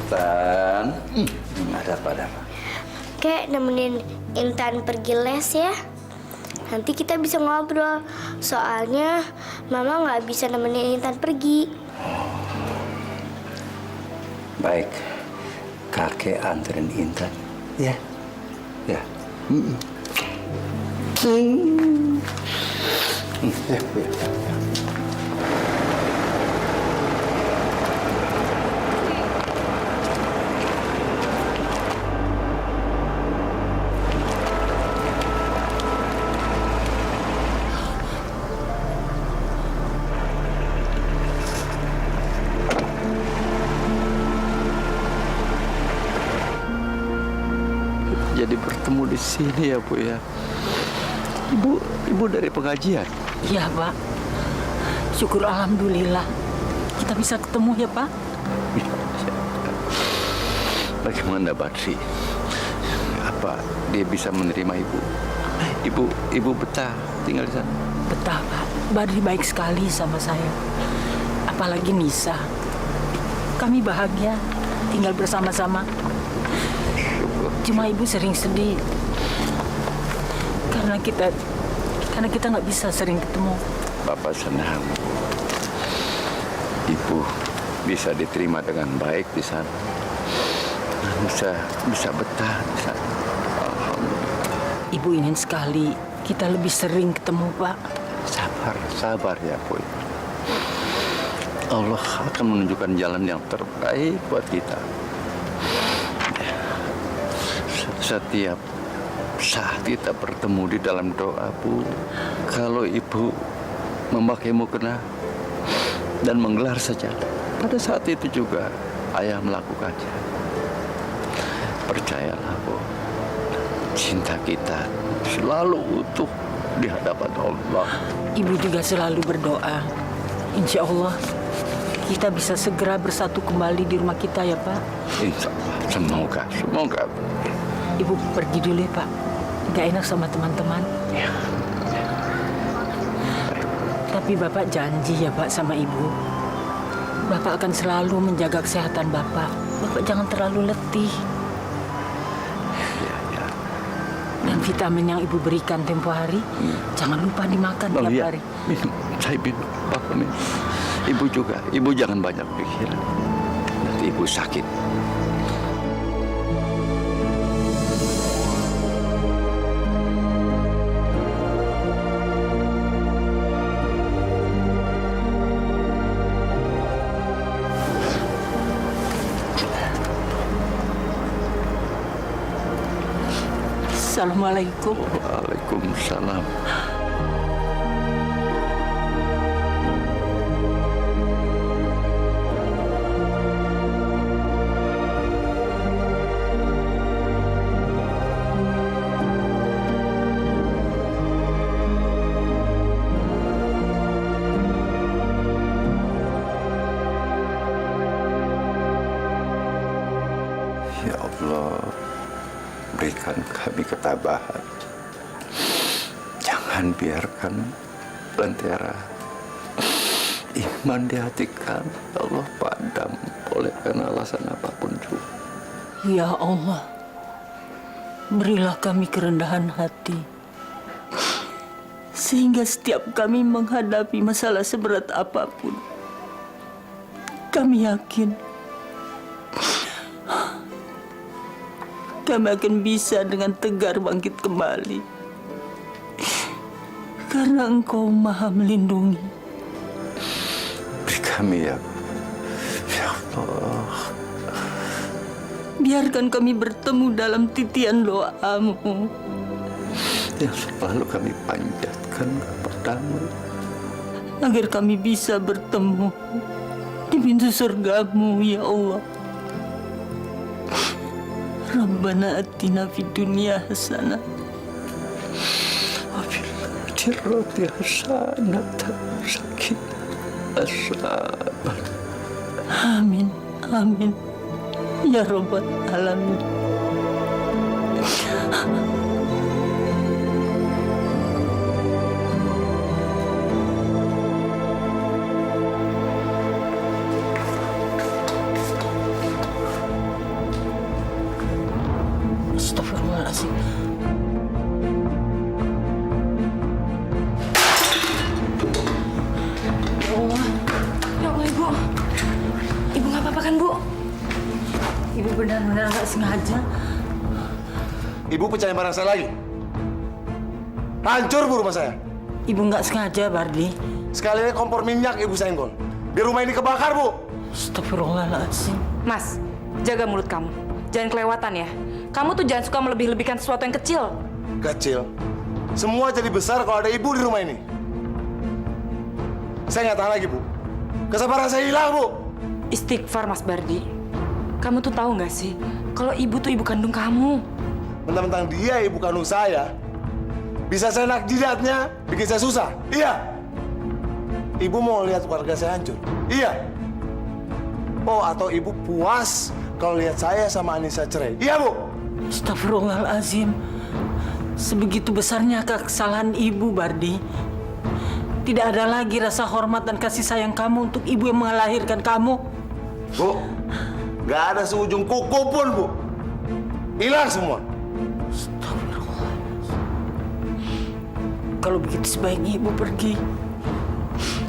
Intan, ada apa? Kek, nemenin Intan pergi les ya. Nanti kita bisa ngobrol. Soalnya Mama nggak bisa nemenin Intan pergi. Baik, kakek anterin Intan. Ya. Ya. Ya. Jadi bertemu di sini ya, Bu ya. Ibu dari pengajian. Iya, Pak. Syukur alhamdulillah. Kita bisa ketemu ya, Pak. Bagaimana Badri? Apa dia bisa menerima ibu? Ibu betah tinggal di sana? Betah, Pak. Badri baik sekali sama saya. Apalagi Nisa. Kami bahagia tinggal bersama-sama. Cuma ibu sering sedih karena kita nggak bisa sering ketemu. Bapak senang ibu bisa diterima dengan baik di sana, bisa betah di sana. Alhamdulillah. Ibu ingin sekali kita lebih sering ketemu, Pak. Sabar ya, Bu. Allah akan menunjukkan jalan yang terbaik buat kita. Setiap saat kita bertemu di dalam doa, Bu, kalau ibu memakai mukena dan menggelar sajadah, pada saat itu juga ayah melakukannya. Percayalah, Bu. Cinta kita selalu utuh di hadapan Allah. Ibu juga selalu berdoa. Insya Allah kita bisa segera bersatu kembali di rumah kita ya Pak. Insya Allah. Semoga. Ibu pergi dulu ya Pak. Gak enak sama teman-teman. Ya. Tapi Bapak janji ya Pak sama Ibu. Bapak akan selalu menjaga kesehatan Bapak. Bapak jangan terlalu letih. Ya. Dan vitamin yang Ibu berikan tempo hari, jangan lupa dimakan tiap hari. Minum. Saya minum. Bapak minum. Ibu juga. Ibu jangan banyak pikiran. Nanti Ibu sakit. Assalamualaikum. Waalaikumsalam. Ya Allah, berikan kami ketabahan. Jangan biarkan lentera iman di hati kami, ya Allah, padam oleh karena alasan apapun juga. Ya Allah, berilah kami kerendahan hati. Sehingga setiap kami menghadapi masalah seberat apapun, kami yakin kami akan bisa dengan tegar bangkit kembali. Karena Engkau Maha Melindungi. Beri kami ya Allah. Biarkan kami bertemu dalam titian doa-Mu Yang selalu kami panjatkan kepadamu. agar kami bisa bertemu di pintu surga-Mu, ya Allah. Rabbana atina fid dunya hasanah wa fil akhirati hasanah sakinah. Amin, amin, ya Rabbal alamin. Astagfirullahaladzim. Ya Allah, Ibu. Ibu nggak apa-apa kan, Bu? Ibu benar-benar nggak sengaja. Ibu pecahin barang saya lagi. Hancur, Bu, rumah saya. Ibu nggak sengaja, Bardi. Sekalian kompor minyak Ibu senggol. Biar rumah ini kebakar, Bu. Astagfirullahaladzim. Mas, jaga mulut kamu. Jangan kelewatan ya. Kamu tuh jangan suka melebih-lebihkan sesuatu yang kecil. Kecil. Semua jadi besar kalau ada Ibu di rumah ini. Saya nggak tahan lagi, Bu. Kesabaran saya hilang, Bu. Istighfar, Mas Bardi. Kamu tuh tahu nggak sih, kalau ibu tuh ibu kandung kamu. Mentang-mentang dia ibu kandung saya, bisa saya nak jidatnya, bikin saya susah. Iya. Ibu mau lihat keluarga saya hancur. Iya. Oh, atau ibu puas kalau lihat saya sama Anissa cerai. Iya, Bu. Astagfirullahaladzim. Sebegitu besarnya kesalahan ibu, Bardi. Tidak ada lagi rasa hormat dan kasih sayang kamu untuk ibu yang melahirkan kamu. Bu, nggak ada seujung kuku pun, Bu. Hilang semua. Kalau begitu sebaiknya ibu pergi.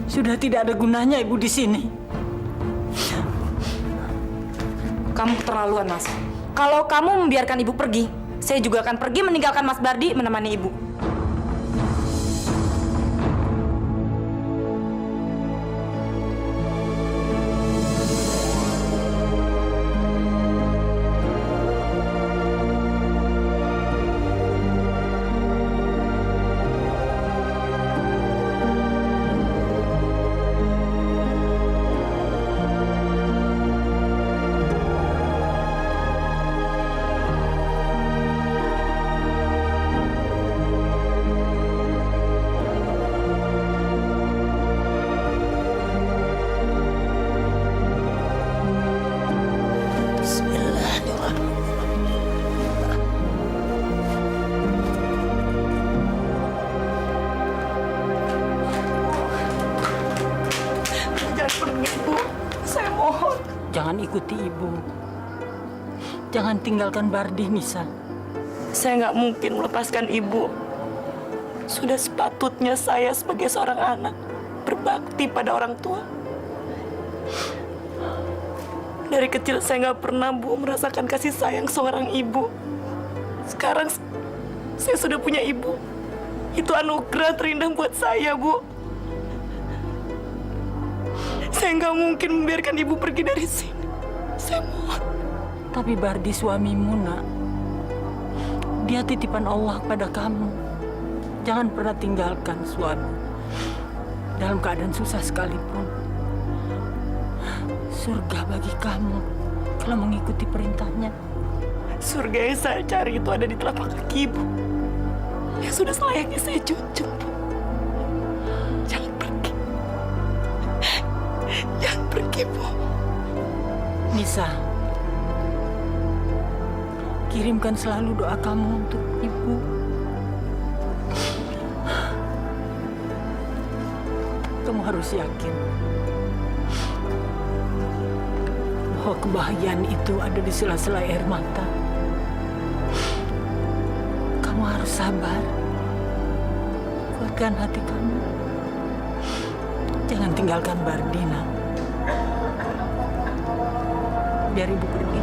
Sudah tidak ada gunanya ibu di sini. Kamu keterlaluan, Mas. Kalau kamu membiarkan ibu pergi, saya juga akan pergi meninggalkan Mas Bardi menemani ibu. ikuti ibu. Jangan tinggalkan Bardi, Nisa. Saya nggak mungkin melepaskan ibu. Sudah sepatutnya saya sebagai seorang anak berbakti pada orang tua. Dari kecil saya nggak pernah, Bu, merasakan kasih sayang seorang ibu. Sekarang saya sudah punya ibu. Itu anugerah terindah buat saya, Bu. Saya nggak mungkin membiarkan ibu pergi dari sini. Saya mohon. Tapi Bardi suamimu, nak. Dia titipan Allah pada kamu. Jangan pernah tinggalkan suami. Dalam keadaan susah sekalipun. Surga bagi kamu kalau mengikuti perintahnya. Surga yang saya cari itu ada di telapak kaki ibu. Yang sudah selayaknya saya junjung, Bu. Jangan pergi. Jangan pergi, Bu. Nisa, kirimkan selalu doa kamu untuk ibu. Kamu harus yakin bahwa kebahagiaan itu ada di sela-sela air mata. Kamu harus sabar. Kuatkan hati kamu. Jangan tinggalkan Bardina. Biar ibu pergi.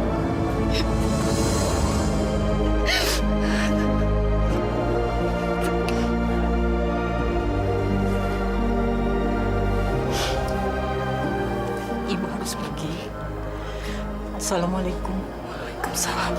Ibu harus pergi. Assalamualaikum. Waalaikumsalam.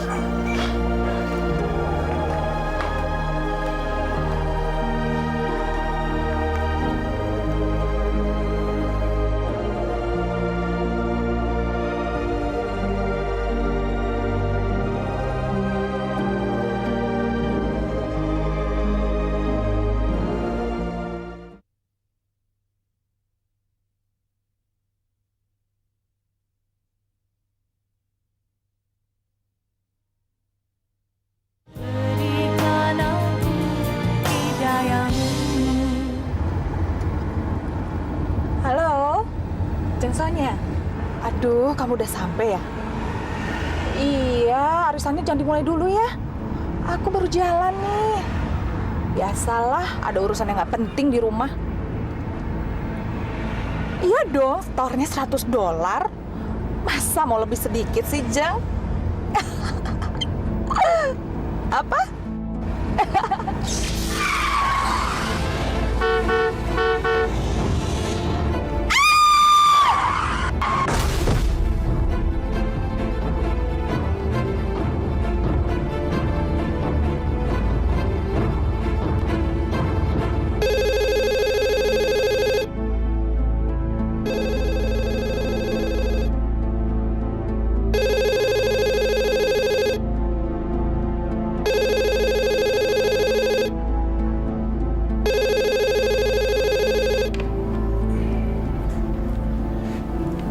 Halo, Jeng Sonya. Aduh, kamu udah sampai ya? Iya, arisannya jangan dimulai dulu ya. Aku baru jalan nih. Biasalah, ada urusan yang nggak penting di rumah. Iya dong, setornya $100. Masa mau lebih sedikit sih, Jeng? Apa?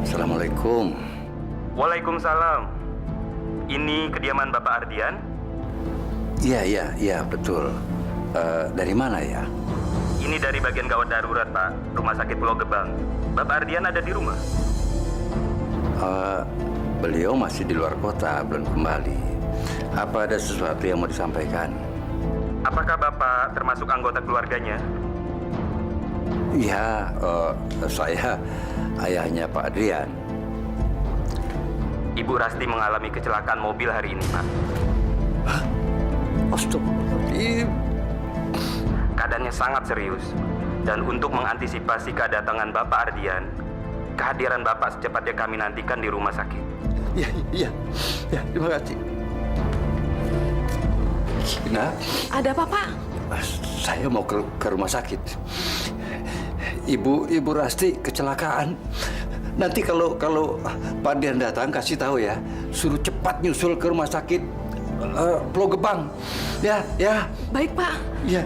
Assalamualaikum. Waalaikumsalam. Ini kediaman Bapak Ardian? Iya, betul. Dari mana ya? Ini dari bagian gawat darurat, Pak. Rumah Sakit Pulau Gebang. Bapak Ardian ada di rumah? Beliau masih di luar kota, belum kembali. Apa ada sesuatu yang mau disampaikan? Apakah Bapak termasuk anggota keluarganya? Iya, saya ayahnya Pak Adrian. Ibu Rasti mengalami kecelakaan mobil hari ini, Pak. Hah? Astagfirullahaladzim. Keadaannya sangat serius. Dan untuk mengantisipasi kedatangan Bapak Ardian, kehadiran Bapak secepatnya kami nantikan di rumah sakit. Iya, terima kasih. Nah, Ada apa, Pak? saya mau ke rumah sakit. Ibu Rasti kecelakaan. Nanti kalau Pak Dian datang kasih tahu ya, suruh cepat nyusul ke rumah sakit Pulau Gebang. Ya. Baik, Pak. Ya.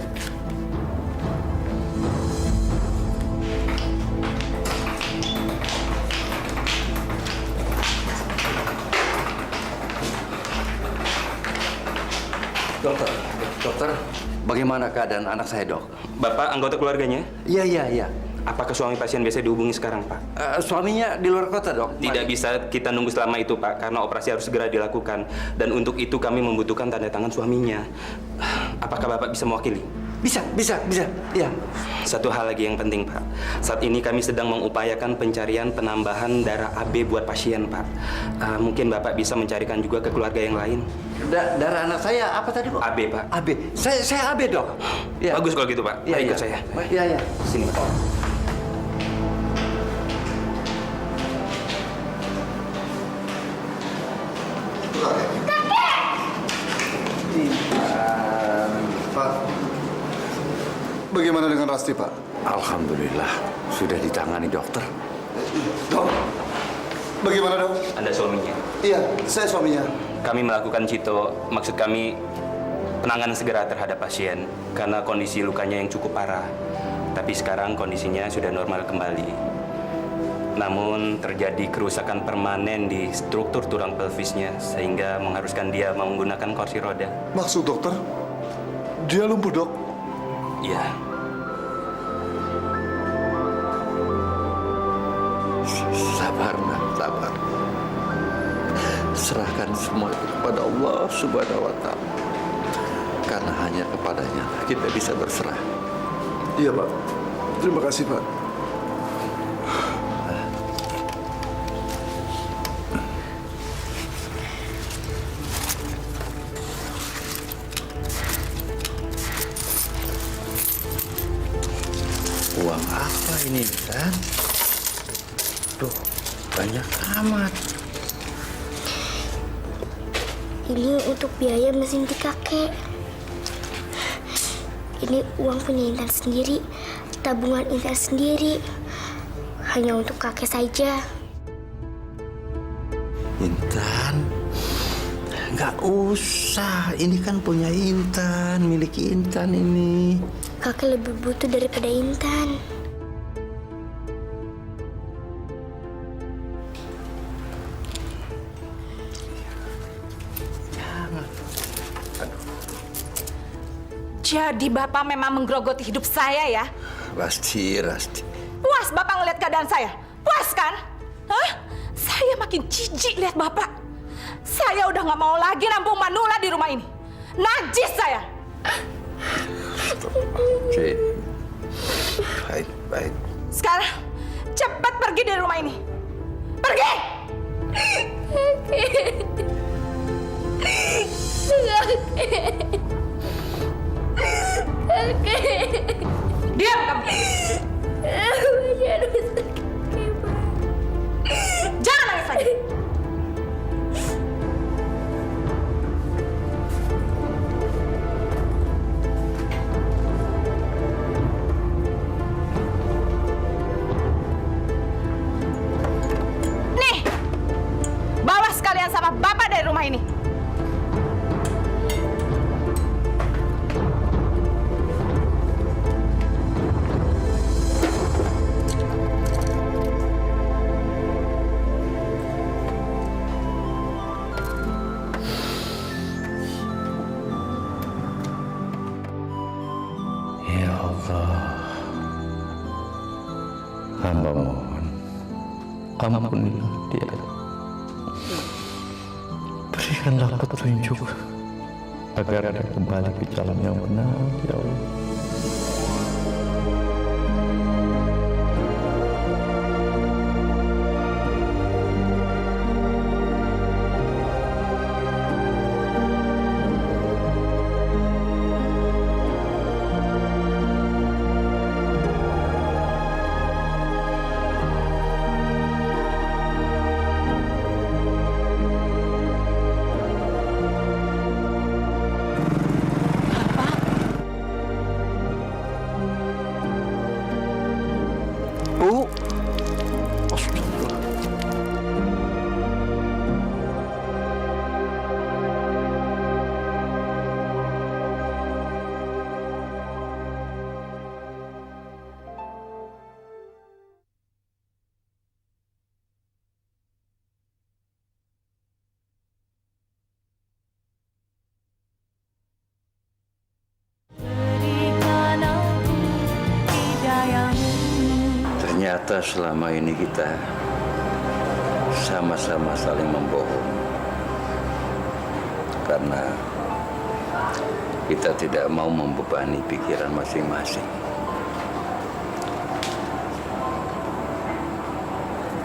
Dokter, bagaimana keadaan anak saya, Dok? Bapak anggota keluarganya? Iya. Apakah suami pasien bisa dihubungi sekarang, Pak? Suaminya di luar kota, Dok. Tidak bisa kita nunggu selama itu, Pak, karena operasi harus segera dilakukan. Dan untuk itu kami membutuhkan tanda tangan suaminya. Apakah Bapak bisa mewakili? Bisa. Ya. Satu hal lagi yang penting, Pak. Saat ini kami sedang mengupayakan pencarian penambahan darah AB buat pasien, Pak. Mungkin Bapak bisa mencarikan juga ke keluarga yang lain. Darah anak saya apa tadi, Bu? AB, Pak. AB. Saya AB, Dok. Ya. Bagus kalau gitu, Pak. Mari ikut saya. Iya. Sini, Pak. Pak, bagaimana dengan Rasti, Pak? Alhamdulillah sudah ditangani dokter. Dok, bagaimana, Dok? Anda suaminya. Iya, saya suaminya. Kami melakukan cito, maksud kami penanganan segera terhadap pasien karena kondisi lukanya yang cukup parah. Tapi sekarang kondisinya sudah normal kembali. Namun terjadi kerusakan permanen di struktur tulang pelvisnya sehingga mengharuskan dia menggunakan kursi roda. Maksud dokter, dia lumpuh, Dok? Iya. Sabar, nak, sabar. Serahkan semua itu kepada Allah Subhanahu wa Ta'ala. Karena hanya kepadanya kita bisa berserah. Iya, Pak. Terima kasih, Pak. Uang apa ini, kan? Duh, banyak amat. Ini untuk biaya mesin di kakek. Ini uang punya Intan sendiri, tabungan Intan sendiri. Hanya untuk kakek saja. Intan, nggak usah. Ini kan punya Intan, milik Intan ini. Kakek lebih butuh daripada Intan. Jadi Bapak memang menggerogoti hidup saya ya? Rasti. Puas Bapak ngeliat keadaan saya? Puas kan? Hah? Saya makin jijik lihat Bapak. Saya udah nggak mau lagi nampung Manula di rumah ini. Najis saya. Oke. Baik. Sekarang cepat pergi dari rumah ini. Pergi! Diam kamu. Jangan nangis lagi. Nih, bawa sekalian sama Bapak dari rumah ini. Ya Allah, hamba mohon, ampunilah dia. Berikanlah petunjuk agar dia kembali ke jalan yang benar, ya Allah. Ternyata selama ini kita sama-sama saling membohong. Karena kita tidak mau membebani pikiran masing-masing.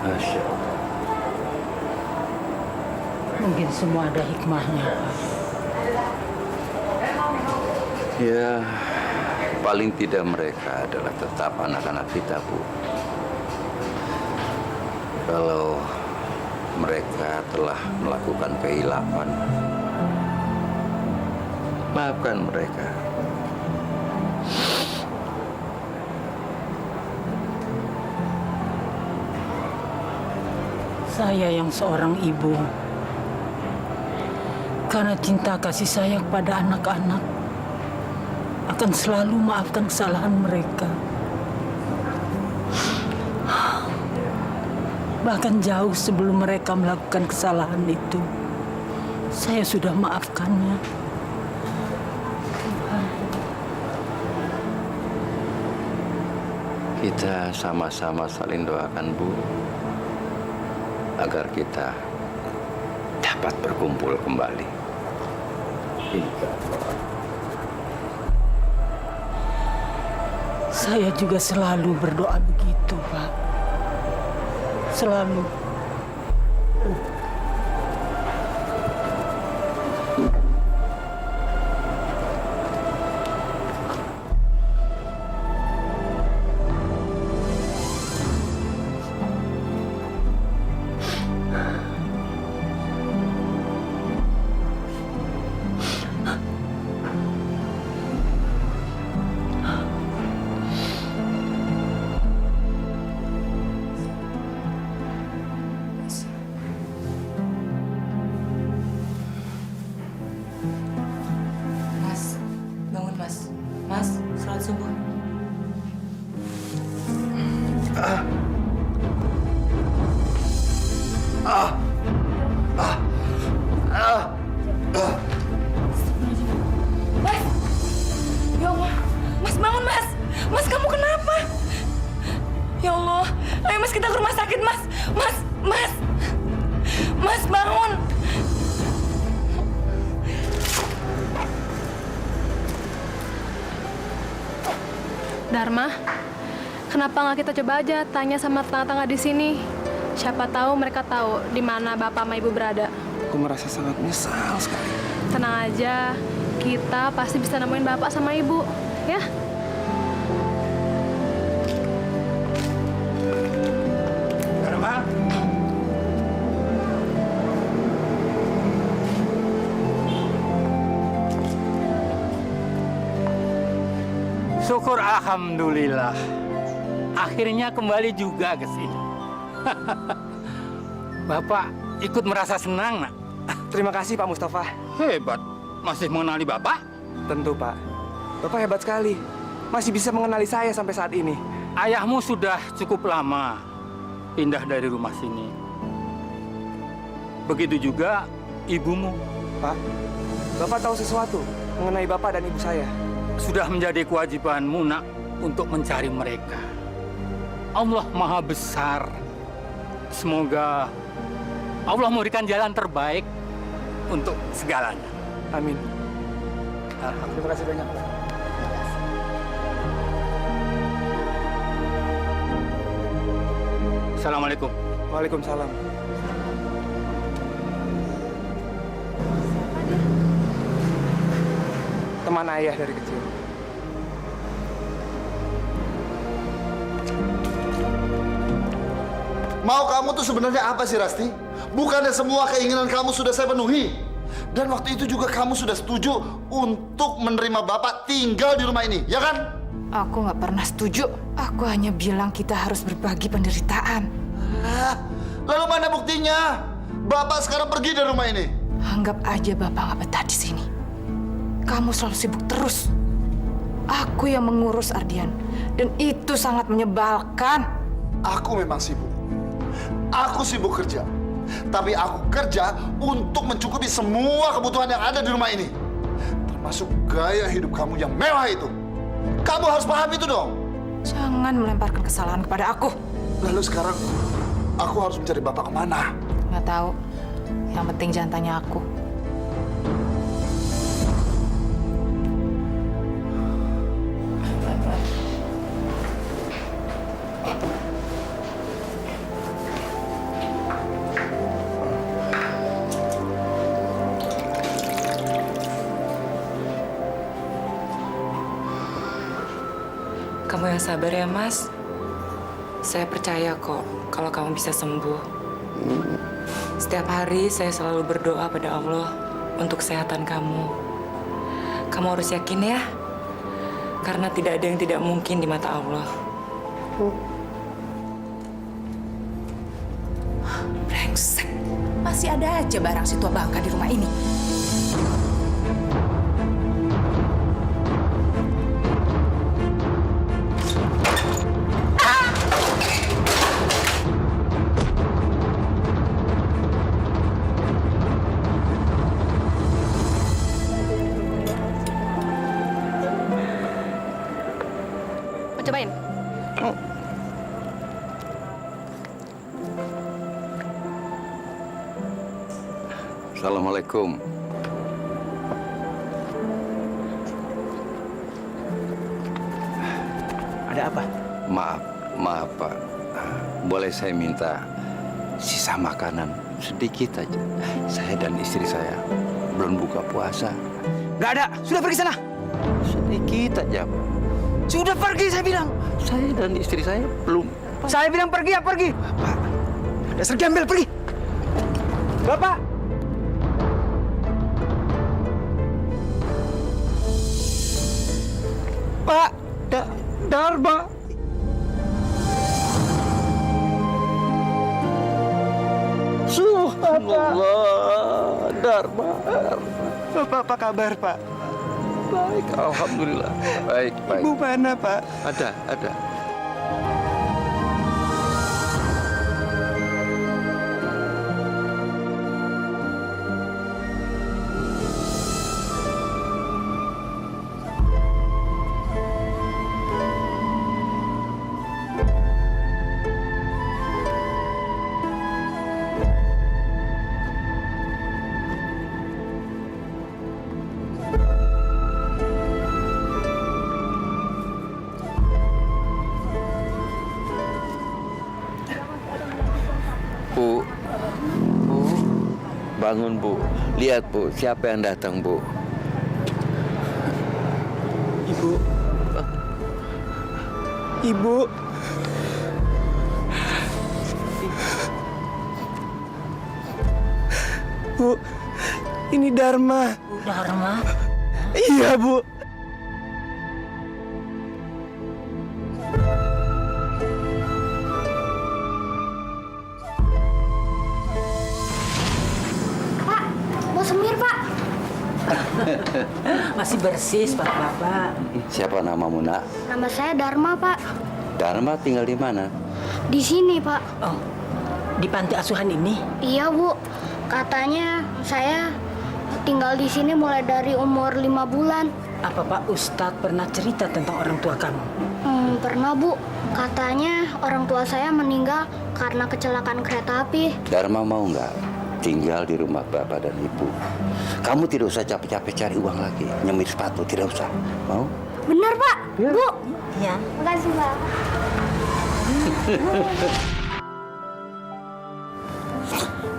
Masya Allah. Mungkin semua ada hikmahnya, Pak. Ya, paling tidak mereka adalah tetap anak-anak kita, Bu. Kalau mereka telah melakukan kehilapan, maafkan mereka. Saya yang seorang ibu, karena cinta kasih sayang pada anak-anak, akan selalu maafkan kesalahan mereka. Bahkan jauh sebelum mereka melakukan kesalahan itu, saya sudah maafkannya. Kita sama-sama saling doakan, Bu, agar kita dapat berkumpul kembali. Saya juga selalu berdoa begitu, Pak. Selalu. Mas, bangun Mas. Mas, sholat subuh. Mas! Ya Allah! Mas, bangun Mas! Mas, kamu kenapa? Ya Allah! Ayo Mas, kita ke rumah sakit Mas! Mas! Mas! Mas, bangun! Dharma, kenapa nggak kita coba aja tanya sama tetangga-tetangga di sini? Siapa tahu mereka tahu di mana bapak sama ibu berada. Aku merasa sangat menyesal sekali. Tenang aja, kita pasti bisa nemuin bapak sama ibu, ya? Syukur alhamdulillah. Akhirnya kembali juga ke sini. Bapak ikut merasa senang, Nak. Terima kasih Pak Mustafa. Hebat. Masih mengenali Bapak? Tentu Pak. Bapak hebat sekali. Masih bisa mengenali saya sampai saat ini. Ayahmu sudah cukup lama pindah dari rumah sini. Begitu juga ibumu. Pak, Bapak tahu sesuatu mengenai Bapak dan ibu saya? Sudah menjadi kewajibanmu, Nak, untuk mencari mereka. Allah Maha Besar. Semoga Allah memberikan jalan terbaik untuk segalanya. Amin. Terima kasih banyak, Pak. Assalamualaikum. Waalaikumsalam. Teman ayah dari kecil. Mau kamu tuh sebenarnya apa sih, Rasti? Bukannya semua keinginan kamu sudah saya penuhi. Dan waktu itu juga kamu sudah setuju untuk menerima Bapak tinggal di rumah ini, ya kan? Aku nggak pernah setuju. Aku hanya bilang kita harus berbagi penderitaan. Lalu mana buktinya? Bapak sekarang pergi dari rumah ini. Anggap aja Bapak nggak betah di sini. Kamu selalu sibuk terus. Aku yang mengurus Ardian. Dan itu sangat menyebalkan. Aku memang sibuk. Aku sibuk kerja. Tapi aku kerja untuk mencukupi semua kebutuhan yang ada di rumah ini. Termasuk gaya hidup kamu yang mewah itu. Kamu harus paham itu dong. Jangan melemparkan kesalahan kepada aku. Lalu sekarang aku harus mencari Bapak kemana? Nggak tahu. Yang penting jangan tanya aku. Kamu yang sabar ya, Mas. Saya percaya kok kalau kamu bisa sembuh. Setiap hari saya selalu berdoa pada Allah untuk kesehatan kamu. Kamu harus yakin ya, karena tidak ada yang tidak mungkin di mata Allah. Brengsek. Masih ada aja barang si tua bangka di rumah ini. Mau cobain? Assalamualaikum. Ada apa? Maaf Pak. Boleh saya minta sisa makanan sedikit aja? Saya dan istri saya belum buka puasa. Nggak ada. Sudah pergi sana. Sedikit aja Pak. Sudah pergi, saya bilang. Saya dan istri saya belum. Saya bilang pergi ya pergi. Pak, Dasar gembel, pergi. Bapak. Pak. Dharma. Subhanallah, Dharma. Bapak, apa kabar, Pak? Baik, alhamdulillah. Baik. Ibu mana, Pak? Ada. Bu, bangun Bu. Lihat Bu, siapa yang datang Bu? Ibu. Bu, ini Dharma. Dharma? Iya, Bu. Pak, mau semir, Pak. Masih bersih sepatu Bapak. Siapa namamu, Nak? Nama saya Dharma, Pak. Dharma tinggal di mana? Di sini, Pak. Oh, di panti asuhan ini? Iya, Bu. Katanya saya tinggal di sini mulai dari umur 5 bulan. Apa Pak Ustadz pernah cerita tentang orang tua kamu? Pernah, Bu. Katanya orang tua saya meninggal karena kecelakaan kereta api. Dharma mau nggak tinggal di rumah Bapak dan Ibu? Kamu tidak usah capek-capek cari uang lagi, nyemir sepatu, tidak usah. Mau? Benar, Pak. Bu. Ya. Makasih, Pak.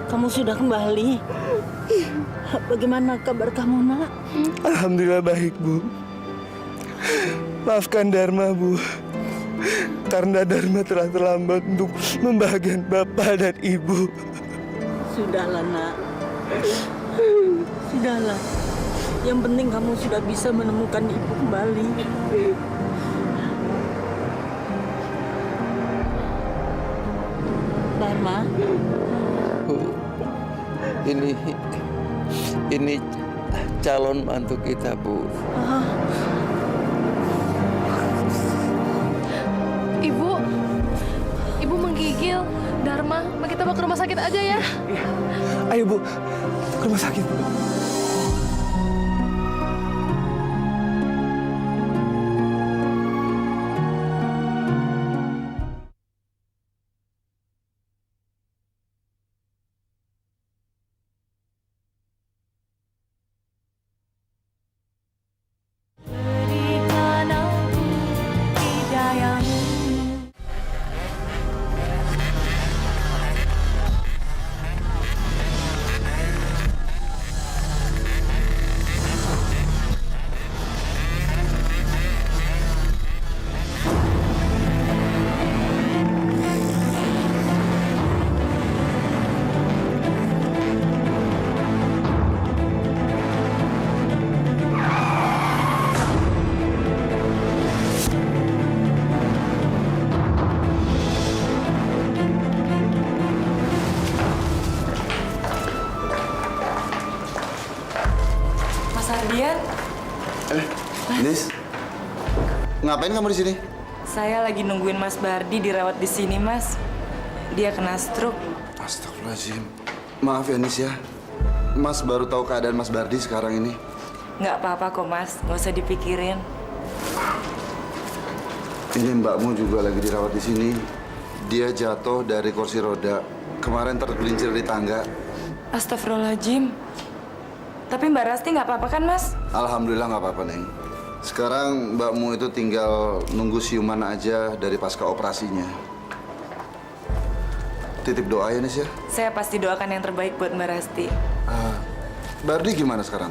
Kamu sudah kembali. Bagaimana kabar kamu, Nak? Alhamdulillah baik, Bu. Maafkan Dharma, Bu. Karena Dharma telah terlambat untuk membahagiakan Bapak dan Ibu. Sudahlah, Nak. Sudahlah. Yang penting kamu sudah bisa menemukan ibu kembali. Dharma. Ini calon mantu kita, Bu. Ibu menggigil. Dharma, kita bawa ke rumah sakit aja ya. Ayo, Bu. Ke rumah sakit, Bu. Nis, ngapain kamu di sini? Saya lagi nungguin Mas Bardi dirawat di sini, Mas. Dia kena stroke. Astagfirullahaladzim. Maaf ya, Nis ya. Mas baru tahu keadaan Mas Bardi sekarang ini. Nggak apa-apa kok, Mas. Nggak usah dipikirin. Ini mbakmu juga lagi dirawat di sini. Dia jatuh dari kursi roda. Kemarin tergelincir di tangga. Astagfirullahaladzim. Tapi Mbak Rasti nggak apa-apa kan, Mas? Alhamdulillah nggak apa-apa, Neng. Sekarang mbakmu itu tinggal nunggu siuman aja dari pasca operasinya. Titip doa ya, Nis ya. Saya pasti doakan yang terbaik buat Mbak Rasti. Bardi gimana sekarang?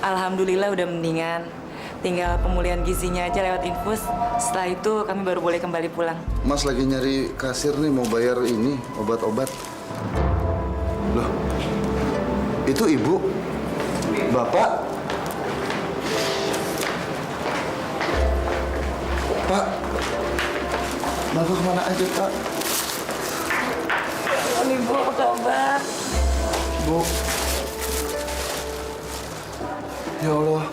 Alhamdulillah udah mendingan. Tinggal pemulihan gizinya aja lewat infus. Setelah itu kami baru boleh kembali pulang. Mas lagi nyari kasir nih, mau bayar ini, obat-obat. Loh, itu ibu? Bapak? Pak? Bapak kemana aja, Pak? Ibu, apa kabar? Bu. Ya Allah.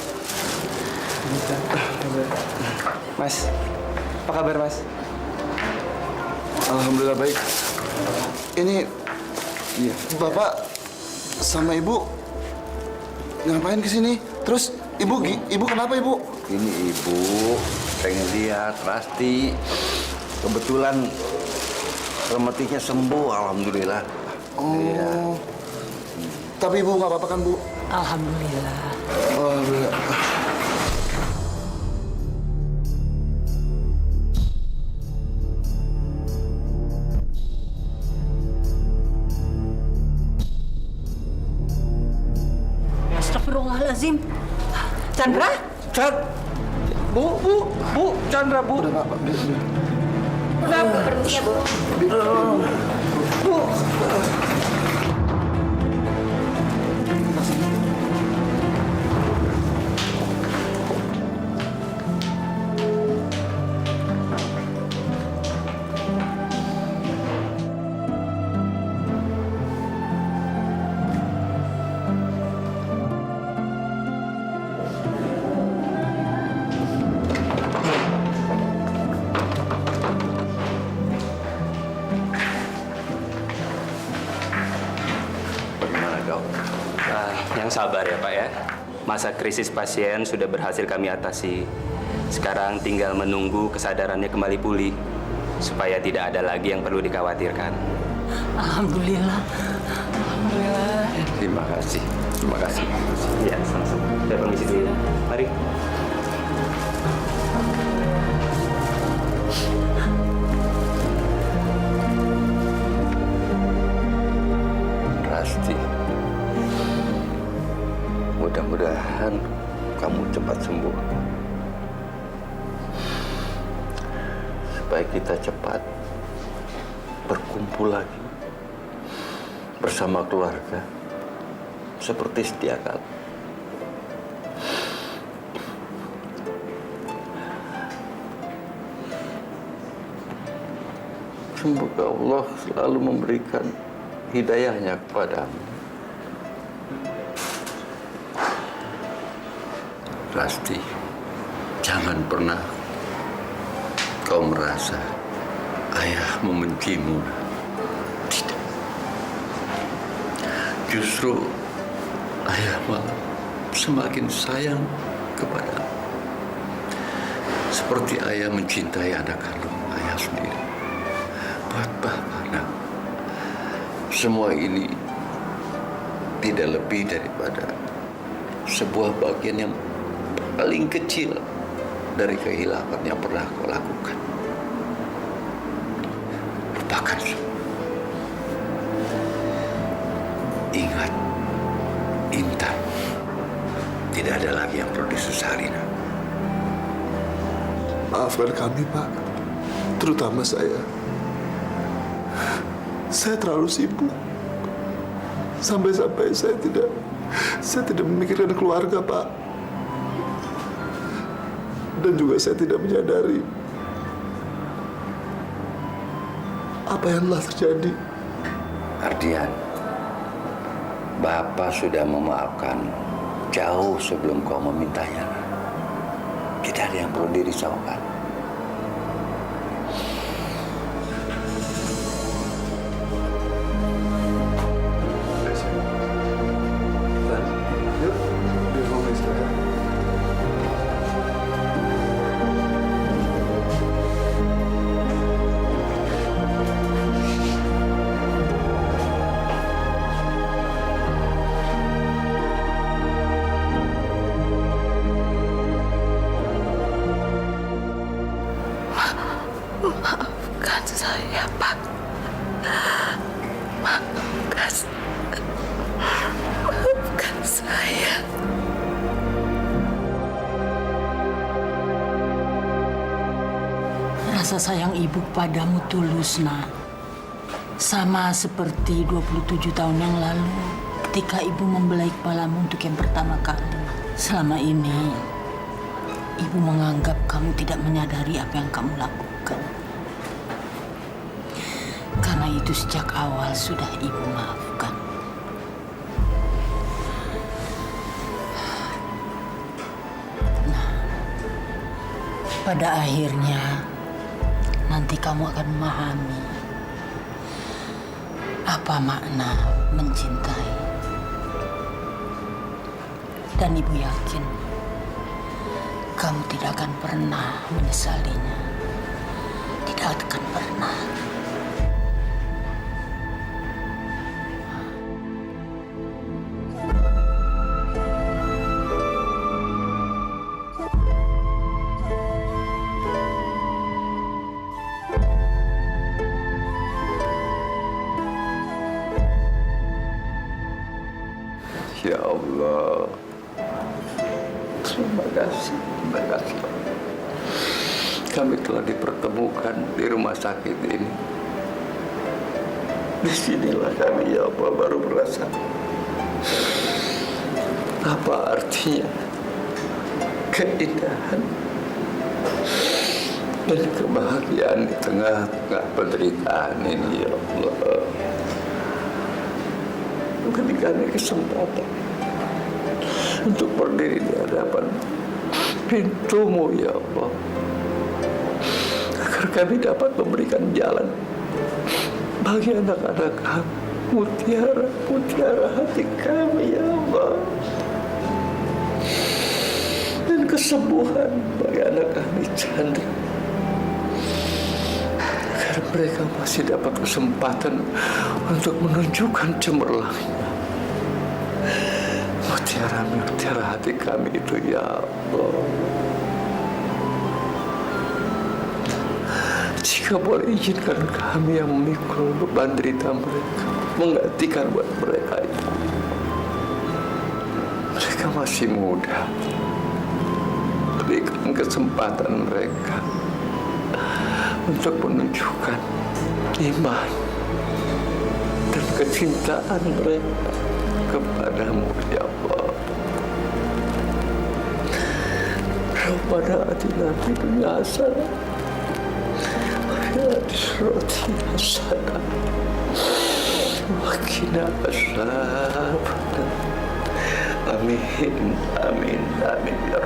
Mas, apa kabar, Mas? Alhamdulillah baik. Ini Bapak sama Ibu ngapain ke sini? Terus Ibu kenapa, Ibu? Ini Ibu pengen lihat Rasti. Kebetulan rematiknya sembuh, alhamdulillah. Oh. Iya. Tapi Ibu nggak apa-apa kan, Bu? Alhamdulillah. Alhamdulillah. Astagfirullahaladzim. Chandra? Bu, Chandra, Bu. Udah, Pak. Permisi ya, Bu. Bu. Bagaimana, Dok? Yang sabar ya Pak ya. Masa krisis pasien sudah berhasil kami atasi. Sekarang tinggal menunggu kesadarannya kembali pulih. Supaya tidak ada lagi yang perlu dikhawatirkan. Alhamdulillah. Alhamdulillah. Terima kasih. Terima kasih. Ya, sama-sama. Saya permisi dulu ya. Mari. Rasti. Mudah-mudahan kamu cepat sembuh. Supaya kita cepat berkumpul lagi bersama keluarga seperti sedia kala. Semoga Allah selalu memberikan hidayahnya kepadamu. Rasti, jangan pernah kau merasa ayah membencimu. Tidak. Justru ayah malah semakin sayang kepadamu. Seperti ayah mencintai anak kandung ayah sendiri. Buat Bapak, nak, semua ini tidak lebih daripada sebuah bagian yang paling kecil dari kehilangan yang pernah kau lakukan. Lupakan semua. Ingat, Intan tidak ada lagi yang perlu disesali. Maafkan kami, Pak. Terutama saya. Saya terlalu sibuk. Sampai-sampai saya tidak memikirkan keluarga, Pak. Dan juga saya tidak menyadari apa yang telah terjadi. Ardian, Bapak sudah memaafkan jauh sebelum kau memintanya. Tidak ada yang perlu dirisaukan. Yuk, biar mama istirahat. Maafkan saya, Pak. Maafkan saya. Rasa sayang ibu padamu tulus, nak. Sama seperti 27 tahun yang lalu ketika ibu membelai kepalamu untuk yang pertama kali. Selama ini, ibu menganggap kamu tidak menyadari apa yang kamu lakukan. Karena itu sejak awal sudah ibu maafkan. Nah, pada akhirnya nanti kamu akan memahami apa makna mencintai. Dan ibu yakin kamu tidak akan pernah menyesalinya. Tidak akan pernah. Ya Allah, terima kasih. Kami telah dipertemukan di rumah sakit ini. Disinilah kami, ya Allah, baru merasa apa artinya keindahan dan kebahagiaan di tengah-tengah penderitaan ini, ya Allah. Ketika ada kesempatan untuk berdiri di hadapan pintu-Mu, ya Allah, agar kami dapat memberikan jalan bagi anak-anak kami, mutiara hati kami, ya Allah, dan kesembuhan bagi anak kami, Chandra, agar mereka masih dapat kesempatan untuk menunjukkan cemerlangnya mutiara hati kami itu, ya Allah. Jika boleh izinkan kami yang memikul beban derita mereka, menggantikan buat mereka itu. Mereka masih muda. Berikan kesempatan mereka untuk menunjukkan iman dan kecintaan mereka kepadamu, ya Allah. Rabbana atina fid dunya hasanah wa fil akhirati hasanah wa qina adzabannar. Amin, amin, amin ya